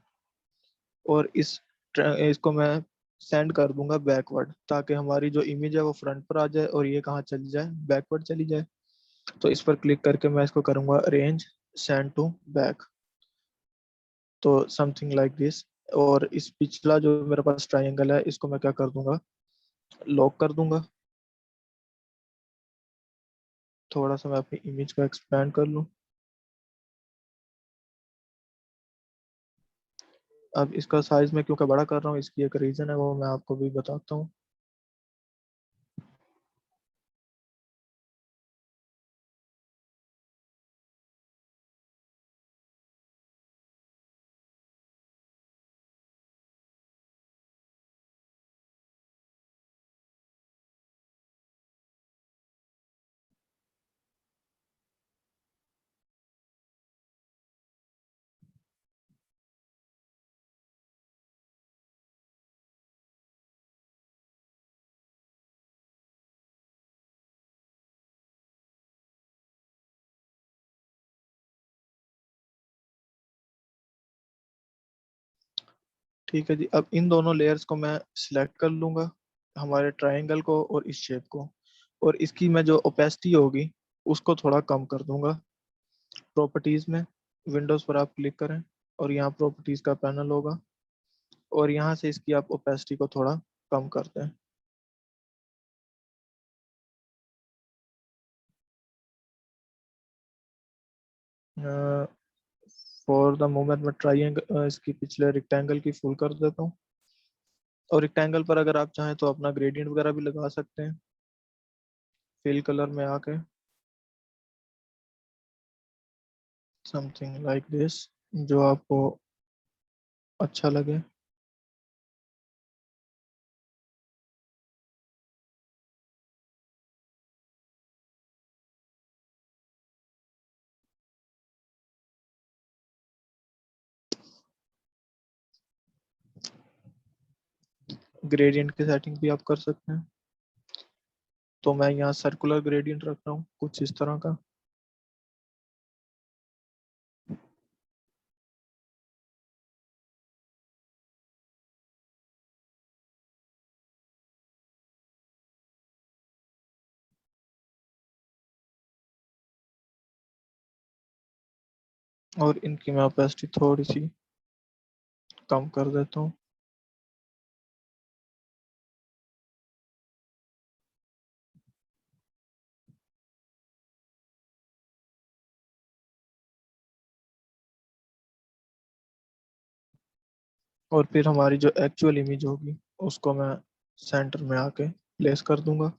और इसको मैं सेंड कर दूंगा बैकवर्ड, ताकि हमारी जो इमेज है वो फ्रंट पर आ जाए, और ये कहाँ चली जाए, बैकवर्ड चली जाए। तो इस पर क्लिक करके मैं इसको करूंगा अरेंज, सेंड टू बैक। तो समथिंग लाइक दिस। और इस पिछला जो मेरे पास ट्राइंगल है, इसको मैं क्या कर दूंगा, लॉक कर दूंगा। थोड़ा सा मैं अपनी इमेज को एक्सपेंड कर लूँ। अब इसका साइज मैं क्योंकि बड़ा कर रहा हूँ, इसकी एक रीजन है, वो मैं आपको भी बताता हूँ। ठीक है जी। अब इन दोनों लेयर्स को मैं सिलेक्ट कर लूंगा, हमारे ट्राइंगल को और इस शेप को। और इसकी मैं जो ओपेसिटी होगी, उसको थोड़ा कम कर दूंगा। प्रॉपर्टीज में, विंडोज पर आप क्लिक करें, और यहाँ प्रॉपर्टीज का पैनल होगा, और यहाँ से इसकी आप ओपेसिटी को थोड़ा कम कर दें। फॉर द मोमेंट मैं ट्राइंगल, इसकी पिछले रेक्टेंगल की फुल कर देता हूँ। और रेक्टेंगल पर अगर आप चाहें तो अपना ग्रेडियंट वगैरह भी लगा सकते हैं, फिल कलर में आके, समथिंग लाइक दिस, जो आपको अच्छा लगे। ग्रेडियंट की सेटिंग भी आप कर सकते हैं। तो मैं यहाँ सर्कुलर ग्रेडियंट रख रहा हूँ कुछ इस तरह का। और इनकी मैं ओपेसिटी थोड़ी सी कम कर देता हूँ। और फिर हमारी जो एक्चुअल इमेज होगी उसको मैं सेंटर में आके प्लेस कर दूंगा।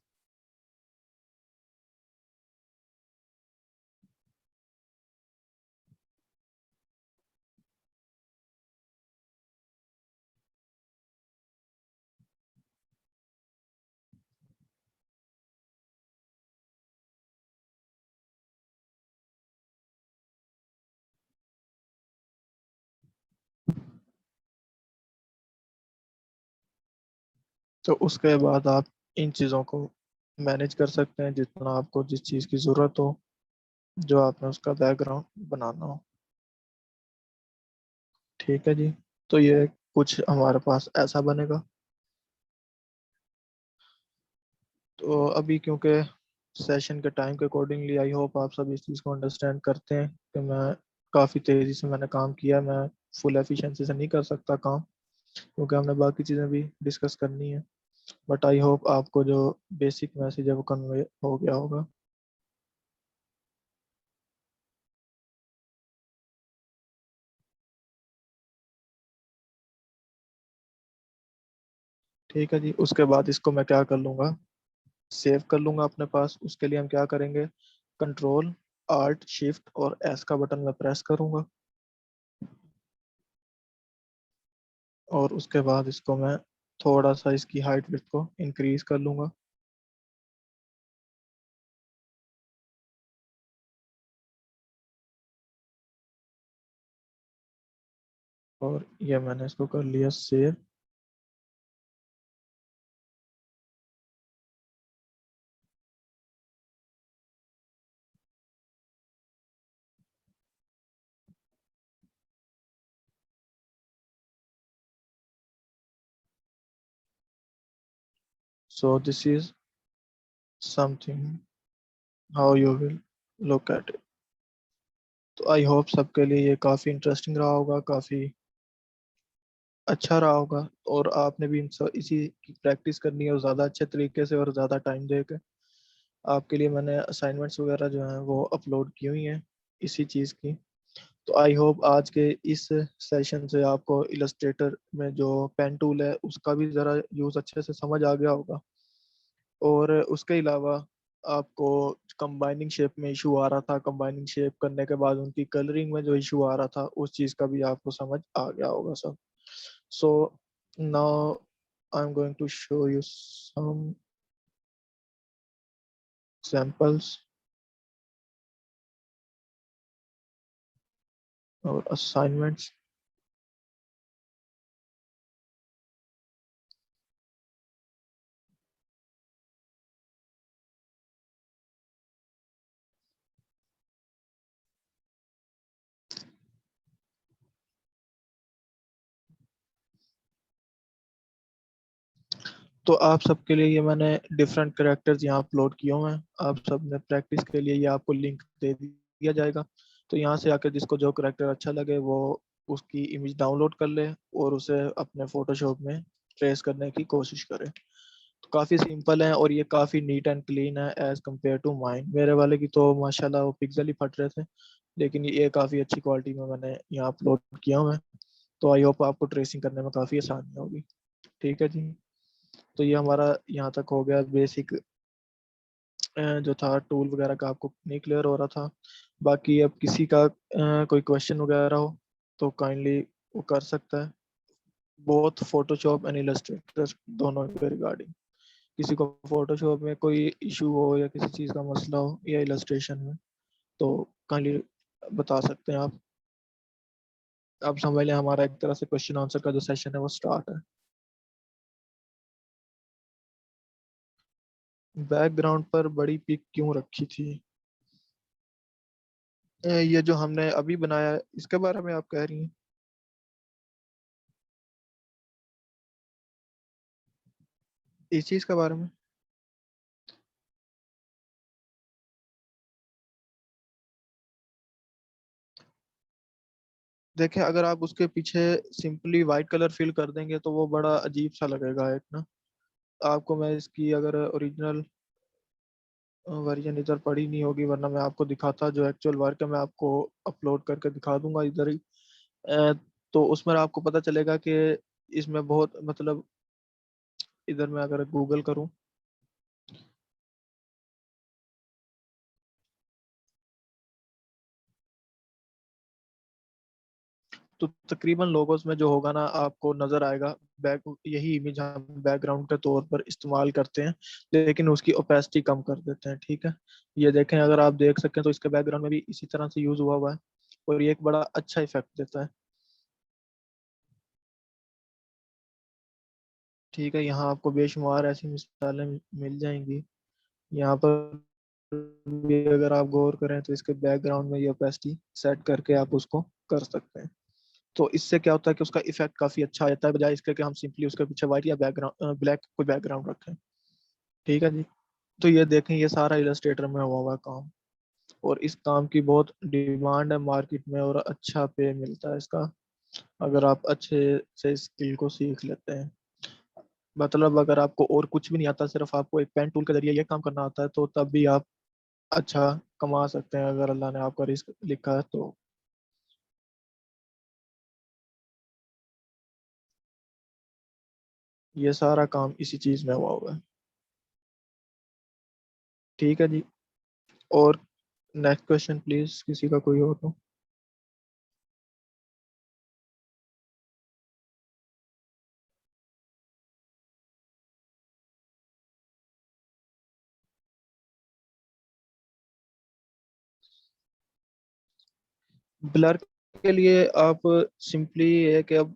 तो उसके बाद आप इन चीज़ों को मैनेज कर सकते हैं जितना आपको जिस चीज़ की ज़रूरत हो, जो आपने उसका बैकग्राउंड बनाना हो। ठीक है जी। तो ये कुछ हमारे पास ऐसा बनेगा। तो अभी क्योंकि सेशन के टाइम के अकॉर्डिंगली आई होप आप सब इस चीज़ को अंडरस्टैंड करते हैं कि मैं काफ़ी तेज़ी से मैंने काम किया। मैं फुल एफिशिएंसी से नहीं कर सकता काम, क्योंकि हमने बाकी चीज़ें भी डिस्कस करनी है। बट आई होप आपको जो बेसिक मैसेज है वो कन्वे हो गया होगा। ठीक है जी। उसके बाद इसको मैं क्या कर लूँगा, सेव कर लूँगा अपने पास। उसके लिए हम क्या करेंगे, कंट्रोल आल्ट शिफ्ट और एस का बटन मैं प्रेस करूँगा। और उसके बाद इसको मैं थोड़ा सा इसकी हाइट विड्थ को इंक्रीज कर लूँगा। और ये मैंने इसको कर लिया save. So this is something how you will look at it. तो आई होप सबके लिए ये काफ़ी इंटरेस्टिंग रहा होगा, काफ़ी अच्छा रहा होगा। और आपने भी इसी की प्रैक्टिस करनी है, और ज़्यादा अच्छे तरीके से और ज़्यादा टाइम देकर। आपके लिए मैंने असाइनमेंट्स वगैरह जो हैं वो अपलोड की हुई हैं इसी चीज़ की। तो आई होप आज के इस सेशन से आपको इलस्ट्रेटर में जो पेन टूल है उसका भी ज़रा यूज़ अच्छे से समझ आ गया होगा। और उसके अलावा आपको कंबाइनिंग शेप में इशू आ रहा था, कंबाइनिंग शेप करने के बाद उनकी कलरिंग में जो इशू आ रहा था, उस चीज़ का भी आपको समझ आ गया होगा सब। So now I am going to show you some examples और असाइनमेंट्स। तो आप सबके लिए ये मैंने डिफरेंट करेक्टर्स यहाँ अपलोड किए हुए हैं। आप सब ने प्रैक्टिस के लिए ये आपको लिंक दे दिया जाएगा। तो यहाँ से आकर जिसको जो करेक्टर अच्छा लगे वो उसकी इमेज डाउनलोड कर ले और उसे अपने फोटोशॉप में ट्रेस करने की कोशिश करे। तो काफ़ी सिंपल है और ये काफ़ी नीट एंड क्लीन है एज कम्पेयर टू माइन। मेरे वाले की तो माशाल्लाह वो पिक्सल ही फट रहे थे, लेकिन ये काफ़ी अच्छी क्वालिटी में मैंने यहाँ अपलोड किया हुआ है। तो आई होप आपको ट्रेसिंग करने में काफ़ी आसानी होगी। ठीक है जी। तो ये हमारा यहाँ तक हो गया बेसिक जो था टूल वगैरह का, आपको नहीं क्लियर हो रहा था। बाकी अब किसी का कोई क्वेश्चन वगैरह हो तो काइंडली वो कर सकता है, बोथ फोटोशॉप एंड इलस्ट्रेटर दोनों के रिगार्डिंग। किसी को फोटोशॉप में कोई इशू हो या किसी चीज़ का मसला हो या इलस्ट्रेशन में, तो काइंडली बता सकते हैं आप। समझ लें हमारा एक तरह से क्वेश्चन आंसर का जो सेशन है वो स्टार्ट है। बैकग्राउंड पर बड़ी पिक क्यों रखी थी? ये जो हमने अभी बनाया है, इसके बारे में आप कह रही हैं? इस चीज के बारे में? देखें, अगर आप उसके पीछे सिंपली वाइट कलर फिल कर देंगे तो वो बड़ा अजीब सा लगेगा एक ना। आपको मैं इसकी अगर ओरिजिनल वर्जन इधर पड़ी नहीं होगी, वरना मैं आपको दिखाता, जो एक्चुअल वर्क है मैं आपको अपलोड करके दिखा दूंगा इधर ही। अ, तो उसमें आपको पता चलेगा कि इसमें बहुत मतलब, इधर मैं अगर गूगल करूं तो तकरीबन लोगोस में जो होगा ना आपको नजर आएगा। बैक यही इमेज हम बैकग्राउंड के तौर पर इस्तेमाल करते हैं, लेकिन उसकी ओपेसिटी कम कर देते हैं, ठीक है। ये देखें, अगर आप देख सकें तो इसके बैकग्राउंड में भी इसी तरह से यूज हुआ हुआ है, और ये एक बड़ा अच्छा इफेक्ट देता है। ठीक है, यहाँ आपको बेशुमार ऐसी मिसालें मिल जाएंगी। यहाँ पर भी अगर आप गौर करें तो इसके बैकग्राउंड में ये ओपेसिटी सेट करके आप उसको कर सकते हैं। तो इससे क्या होता है कि उसका इफेक्ट काफी अच्छा आ जाता है, बजाय इसके कि हम सिंपली उसके पीछे व्हाइट या बैकग्राउंड ब्लैक कोई बैकग्राउंड रखें। ठीक है जी। तो ये देखें, ये सारा इलस्ट्रेटर में हुआ हुआ काम, और इस काम की बहुत डिमांड है मार्केट में, और अच्छा पे मिलता है इसका, अगर आप अच्छे से स्किल को सीख लेते हैं। मतलब अगर आपको और कुछ भी नहीं आता, सिर्फ आपको एक पेन टूल के जरिए ये काम करना आता है, तो तब भी आप अच्छा कमा सकते हैं, अगर अल्लाह ने आपका रिस्क लिखा है तो। ये सारा काम इसी चीज में हुआ हुआ है। ठीक है जी। और नेक्स्ट क्वेश्चन प्लीज, किसी का कोई हो तो। ब्लर के लिए आप सिंपली है कि अब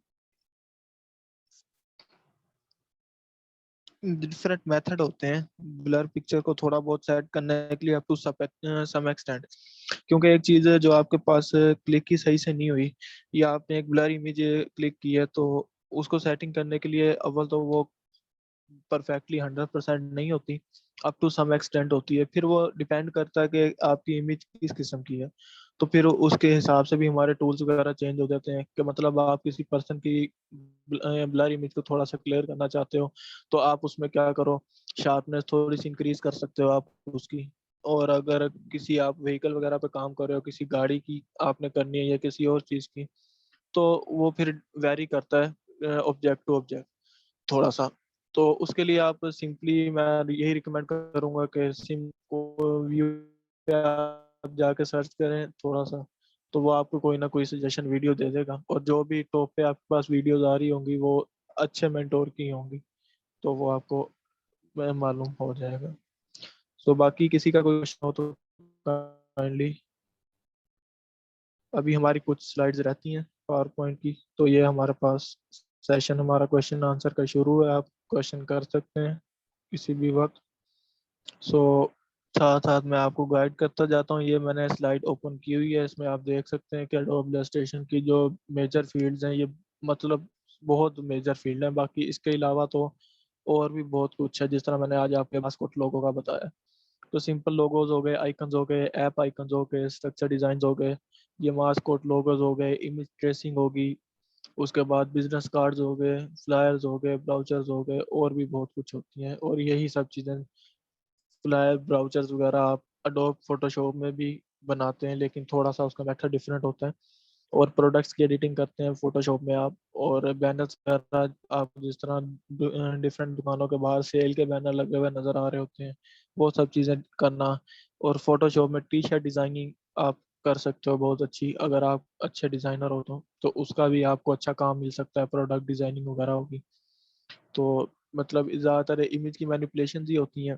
डिफरेंट मेथड होते हैं ब्लर पिक्चर को थोड़ा बहुत सेट करने के लिए, अप टू सम एक्सटेंट। क्योंकि एक चीज है, जो आपके पास क्लिक की सही से नहीं हुई, या आपने एक ब्लर इमेज क्लिक की है, तो उसको सेटिंग करने के लिए अव्वल तो वो परफेक्टली 100% नहीं होती, अप टू सम एक्सटेंट होती है। फिर वो डिपेंड करता है कि आपकी इमेज किस किस्म की है, तो फिर उसके हिसाब से भी हमारे टूल्स वगैरह चेंज हो जाते हैं। कि मतलब आप किसी पर्सन की ब्लर इमेज को थोड़ा सा क्लियर करना चाहते हो, तो आप उसमें क्या करो, शार्पनेस थोड़ी सी इंक्रीज कर सकते हो आप उसकी। और अगर किसी आप व्हीकल वगैरह पे काम कर रहे हो, किसी गाड़ी की आपने करनी है या किसी और चीज़ की, तो वो फिर वेरी करता है ऑब्जेक्ट टू ऑब्जेक्ट थोड़ा सा। तो उसके लिए आप सिंपली, मैं यही रिकमेंड करूंगा कि सिम को व्यू पे आप जाके सर्च करें थोड़ा सा, तो वो आपको कोई ना कोई सजेशन वीडियो दे देगा, और जो भी टॉप पे आपके पास वीडियोज आ रही होंगी वो अच्छे मेंटोर की होंगी, तो वो आपको मालूम हो जाएगा। सो बाकी किसी का कोई क्वेश्चन हो तो काइंडली। अभी हमारी कुछ स्लाइड्स रहती हैं पावर पॉइंट की, तो ये हमारे पास सेशन हमारा क्वेश्चन आंसर का शुरू है, आप क्वेश्चन कर सकते हैं किसी भी वक्त। सो साथ साथ मैं आपको गाइड करता जाता हूँ। ये मैंने स्लाइड ओपन की हुई है, इसमें आप देख सकते हैं कि एडोब इलस्ट्रेशन की जो मेजर फील्ड्स हैं, ये मतलब बहुत मेजर फील्ड है। बाकी इसके अलावा तो और भी बहुत कुछ है, जिस तरह मैंने आज आपके मास्कोट लोगों का बताया। तो सिंपल लोगोज हो गए, आइकन्स हो गए, ऐप आइकन्स हो गए, स्ट्रक्चर डिजाइन हो गए, ये मास्कोट लोगोज हो गए, इमेज ट्रेसिंग होगी, उसके बाद बिजनेस कार्ड्स हो गए, फ्लायर्स हो गए, ब्राउचर्स हो गए, और भी बहुत कुछ होती हैं। और यही सब चीज़ें, फ्लायर ब्राउचर्स वगैरह आप अडोब फोटोशॉप में भी बनाते हैं, लेकिन थोड़ा सा उसका मेथड डिफरेंट होता है। और प्रोडक्ट्स की एडिटिंग करते हैं फोटोशॉप में आप, और बैनर्स वगैरह आप जिस तरह डिफरेंट दुकानों के बाहर सेल के बैनर लगे हुए नज़र आ रहे होते हैं, वो सब चीज़ें करना। और फोटोशॉप में टी शर्ट डिज़ाइनिंग आप कर सकते हो बहुत अच्छी, अगर आप अच्छे डिज़ाइनर हो तो उसका भी आपको अच्छा काम मिल सकता है, प्रोडक्ट डिज़ाइनिंग वगैरह होगी। तो मतलब ज़्यादातर इमेज की मैनिपुलेशन ही होती हैं,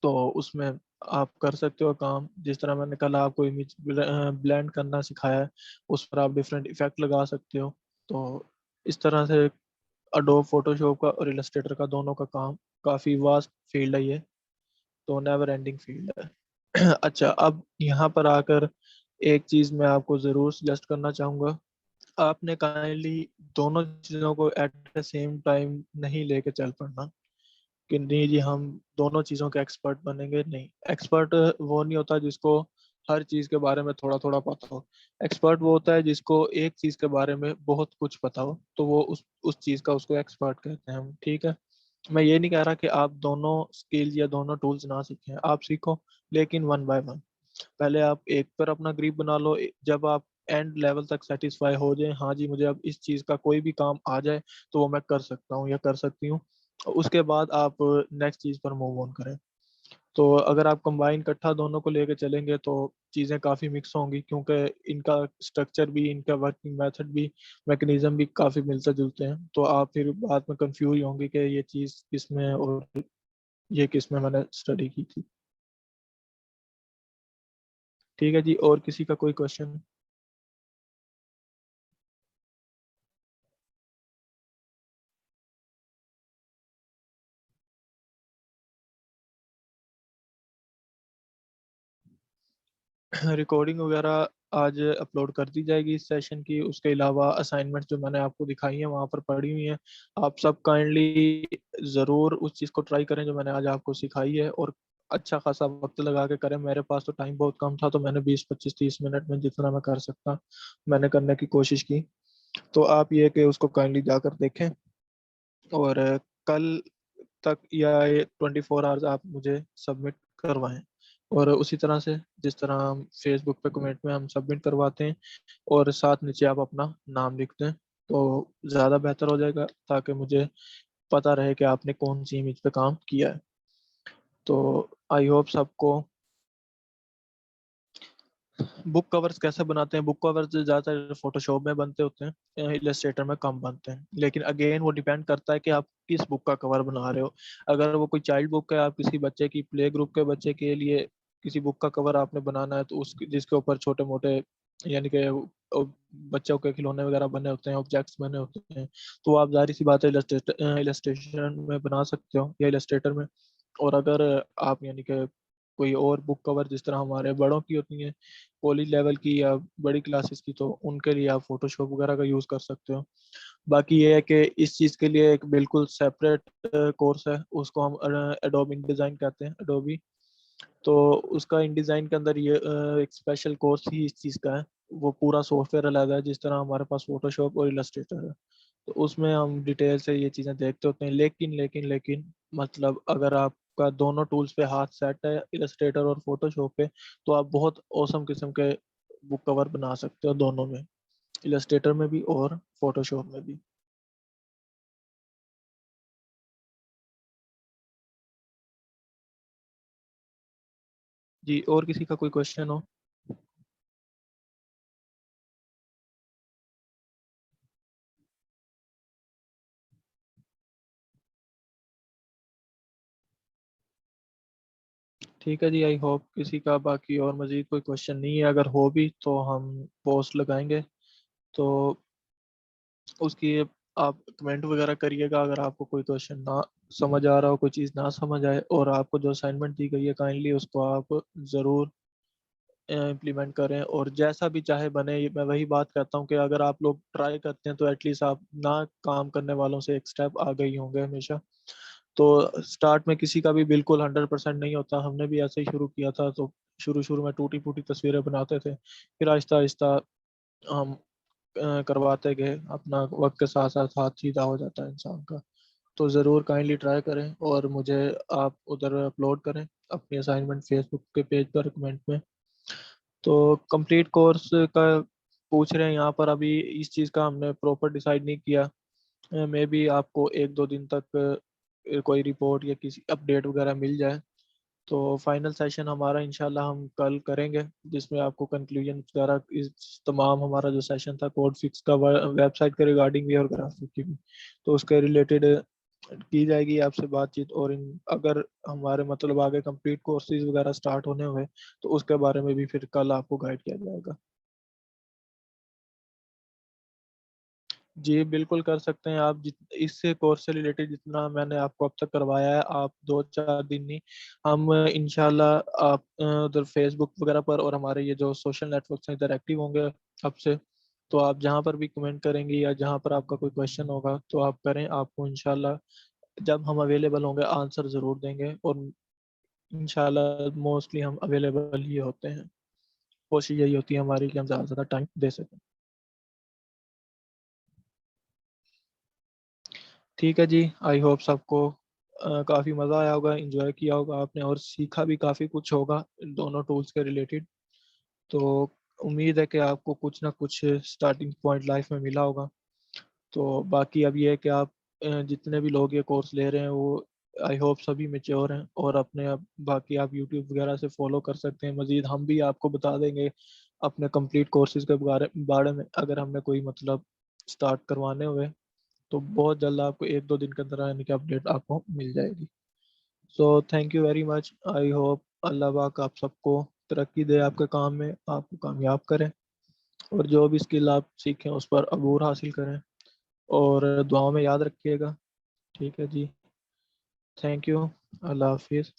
तो उसमें आप कर सकते हो काम। जिस तरह मैंने कल आपको इमेज ब्लेंड करना सिखाया है, उस पर आप डिफरेंट इफेक्ट लगा सकते हो। तो इस तरह से अडोब फोटोशॉप का और इलस्ट्रेटर का दोनों का काम काफ़ी वास्ट फील्ड है ये। तो नेवर एंडिंग फील्ड है। अच्छा, अब यहाँ पर आकर एक चीज़ मैं आपको ज़रूर सजेस्ट करना चाहूँगा। आपने काइंडली दोनों चीज़ों को एट द सेम टाइम नहीं लेके चल पड़ना कि नहीं जी हम दोनों चीज़ों के एक्सपर्ट बनेंगे। नहीं, एक्सपर्ट वो नहीं होता जिसको हर चीज़ के बारे में थोड़ा थोड़ा पता हो। एक्सपर्ट वो होता है जिसको एक चीज़ के बारे में बहुत कुछ पता हो, तो वो उस चीज़ का उसको एक्सपर्ट कहते हैं हम। ठीक है, मैं ये नहीं कह रहा कि आप दोनों स्किल या दोनों टूल्स ना सीखें, आप सीखो, लेकिन वन बाय वन। पहले आप एक पर अपना ग्रिप बना लो। जब आप एंड लेवल तक सेटिस्फाई हो जाए, हाँ जी मुझे अब इस चीज़ का कोई भी काम आ जाए तो वो मैं कर सकता हूँ या कर सकती हूँ, उसके बाद आप नेक्स्ट चीज़ पर मूव ऑन करें। तो अगर आप कंबाइन इकट्ठा दोनों को लेकर चलेंगे तो चीज़ें काफ़ी मिक्स होंगी, क्योंकि इनका स्ट्रक्चर भी, इनका वर्किंग मेथड भी, मैकेनिज्म भी काफ़ी मिलते जुलते हैं। तो आप फिर बाद में कंफ्यूज होंगे कि ये चीज़ किस में और ये किस में मैंने स्टडी की थी। ठीक है जी, और किसी का कोई क्वेश्चन? रिकॉर्डिंग वगैरह आज अपलोड कर दी जाएगी इस सेशन की। उसके अलावा असाइनमेंट जो मैंने आपको दिखाई है वहाँ पर पड़ी हुई हैं। आप सब काइंडली ज़रूर उस चीज़ को ट्राई करें जो मैंने आज आपको सिखाई है, और अच्छा खासा वक्त लगा के करें। मेरे पास तो टाइम बहुत कम था, तो मैंने 20 25 30 मिनट में जितना मैं कर सकता मैंने करने की कोशिश की। तो आप ये कि उसको काइंडली जाकर देखें, और कल तक या 24 आवर्स आप मुझे सबमिट करवाएं। और उसी तरह से जिस तरह हम फेसबुक पे कमेंट में हम सबमिट करवाते हैं, और साथ नीचे आप अपना नाम लिख दें तो ज़्यादा बेहतर हो जाएगा, ताकि मुझे पता रहे कि आपने कौन सी इमेज पे काम किया है। तो आई होप सबको। बुक कवर्स कैसे बनाते हैं? बुक कवर्स ज़्यादातर फोटोशॉप में बनते होते हैं, इलस्ट्रेटर में कम बनते हैं। लेकिन अगेन वो डिपेंड करता है कि आप किस बुक का कवर बना रहे हो। अगर वो कोई चाइल्ड बुक है, आप किसी बच्चे की प्ले ग्रुप के बच्चे के लिए किसी बुक का कवर आपने बनाना है, तो उस जिसके ऊपर छोटे मोटे यानी कि बच्चों के खिलौने वगैरह बने होते हैं, ऑब्जेक्ट्स बने होते हैं, तो आप जाहिर सी बात है इलस्ट्रेशन में बना सकते हो या इलस्ट्रेटर में। और अगर आप यानी कि कोई और बुक कवर जिस तरह हमारे बड़ों की होती हैं, कॉलेज लेवल की या बड़ी क्लासेस की, तो उनके लिए आप फोटोशॉप वगैरह का यूज़ कर सकते हो। बाकी ये है कि इस चीज़ के लिए एक बिल्कुल सेपरेट कोर्स है, उसको हम एडोब इन डिज़ाइन कहते हैं, एडोबी। तो उसका इन डिज़ाइन के अंदर ये एक स्पेशल कोर्स ही इस चीज़ का है। वो पूरा सॉफ्टवेयर अलग है, जिस तरह हमारे पास फोटोशॉप और इलस्ट्रेटर है। तो उसमें हम डिटेल से ये चीज़ें देखते होते हैं। लेकिन मतलब अगर आपका दोनों टूल्स पे हाथ सेट है, इलस्ट्रेटर और फोटोशॉप पे, तो आप बहुत औसम किस्म के बुक कवर बना सकते हो दोनों में, इलस्ट्रेटर में भी और फोटोशॉप में भी। जी, और किसी का कोई क्वेश्चन हो? ठीक है जी, आई होप किसी का बाकी और मज़ीद कोई क्वेश्चन नहीं है। अगर हो भी तो हम पोस्ट लगाएंगे, तो उसकी आप कमेंट वगैरह करिएगा। अगर आपको कोई क्वेश्चन ना समझ आ रहा हो, कोई चीज़ ना समझ आए, और आपको जो असाइनमेंट दी गई है काइंडली उसको आप ज़रूर इम्प्लीमेंट करें, और जैसा भी चाहे बने। मैं वही बात करता हूँ कि अगर आप लोग ट्राई करते हैं तो एटलीस्ट आप ना काम करने वालों से एक स्टेप आगे ही होंगे हमेशा। तो स्टार्ट में किसी का भी बिल्कुल 100% नहीं होता। हमने भी ऐसे ही शुरू किया था, तो शुरू शुरू में टूटी फूटी तस्वीरें बनाते थे, फिर आहिस्ता आहिस्ता हम करवाते गए। अपना वक्त के साथ साथ हाथ सीधा हो जाता है इंसान का। तो ज़रूर काइंडली ट्राई करें, और मुझे आप उधर अपलोड करें अपनी असाइनमेंट फेसबुक के पेज पर कमेंट में। तो कंप्लीट कोर्स का पूछ रहे हैं यहाँ पर। अभी इस चीज़ का हमने प्रॉपर डिसाइड नहीं किया। मे बी आपको 1 2 दिन तक कोई रिपोर्ट या किसी अपडेट वगैरह मिल जाए। तो फाइनल सेशन हमारा इंशाल्लाह हम कल करेंगे, जिसमें आपको कंक्लूजन वगैरह इस तमाम हमारा जो सेशन था कोड फिक्स का, वेबसाइट के रिगार्डिंग भी और ग्राफिक की भी, तो उसके रिलेटेड की जाएगी आपसे बातचीत। और इन अगर हमारे मतलब आगे कंप्लीट कोर्सेज वगैरह स्टार्ट होने हुए, तो उसके बारे में भी फिर कल आपको गाइड किया जाएगा। जी, बिल्कुल कर सकते हैं आप। इससे कोर्स से रिलेटेड जितना मैंने आपको अब तक करवाया है, आप 2-4 दिन नहीं, हम इंशाल्लाह आप उधर फ़ेसबुक वगैरह पर और हमारे ये जो सोशल नेटवर्क्स हैं इधर एक्टिव होंगे अब से। तो आप जहाँ पर भी कमेंट करेंगे या जहाँ पर आपका कोई क्वेश्चन होगा तो आप करें, आपको इंशाल्लाह जब हम अवेलेबल होंगे आंसर ज़रूर देंगे, और इंशाल्लाह मोस्टली हम अवेलेबल ही होते हैं। कोशिश यही होती है हमारी कि हम ज़्यादा से ज़्यादा टाइम दे सकें। ठीक है जी, आई होप सबको काफ़ी मज़ा आया होगा, एंजॉय किया होगा आपने और सीखा भी काफ़ी कुछ होगा इन दोनों टूल्स के रिलेटेड। तो उम्मीद है कि आपको कुछ ना कुछ स्टार्टिंग पॉइंट लाइफ में मिला होगा। तो बाकी अब ये है कि आप जितने भी लोग ये कोर्स ले रहे हैं वो आई होप सभी मैच्योर हैं, और अपने अब बाकी आप यूट्यूब वगैरह से फॉलो कर सकते हैं। मज़ीद हम भी आपको बता देंगे अपने कंप्लीट कोर्सेज़ के बारे बारे में, अगर हमने कोई मतलब स्टार्ट करवाने हुए, तो बहुत जल्द आपको 1-2 दिन के अंदर यानी कि अपडेट आपको मिल जाएगी। So thank you very much. I hope अल्लाह पाक आप सबको तरक्की दे आपके काम में, आपको कामयाब करें, और जो भी स्किल आप सीखें उस पर अबूर हासिल करें, और दुआओं में याद रखिएगा। ठीक है जी, थैंक यू, अल्लाह हाफिज़।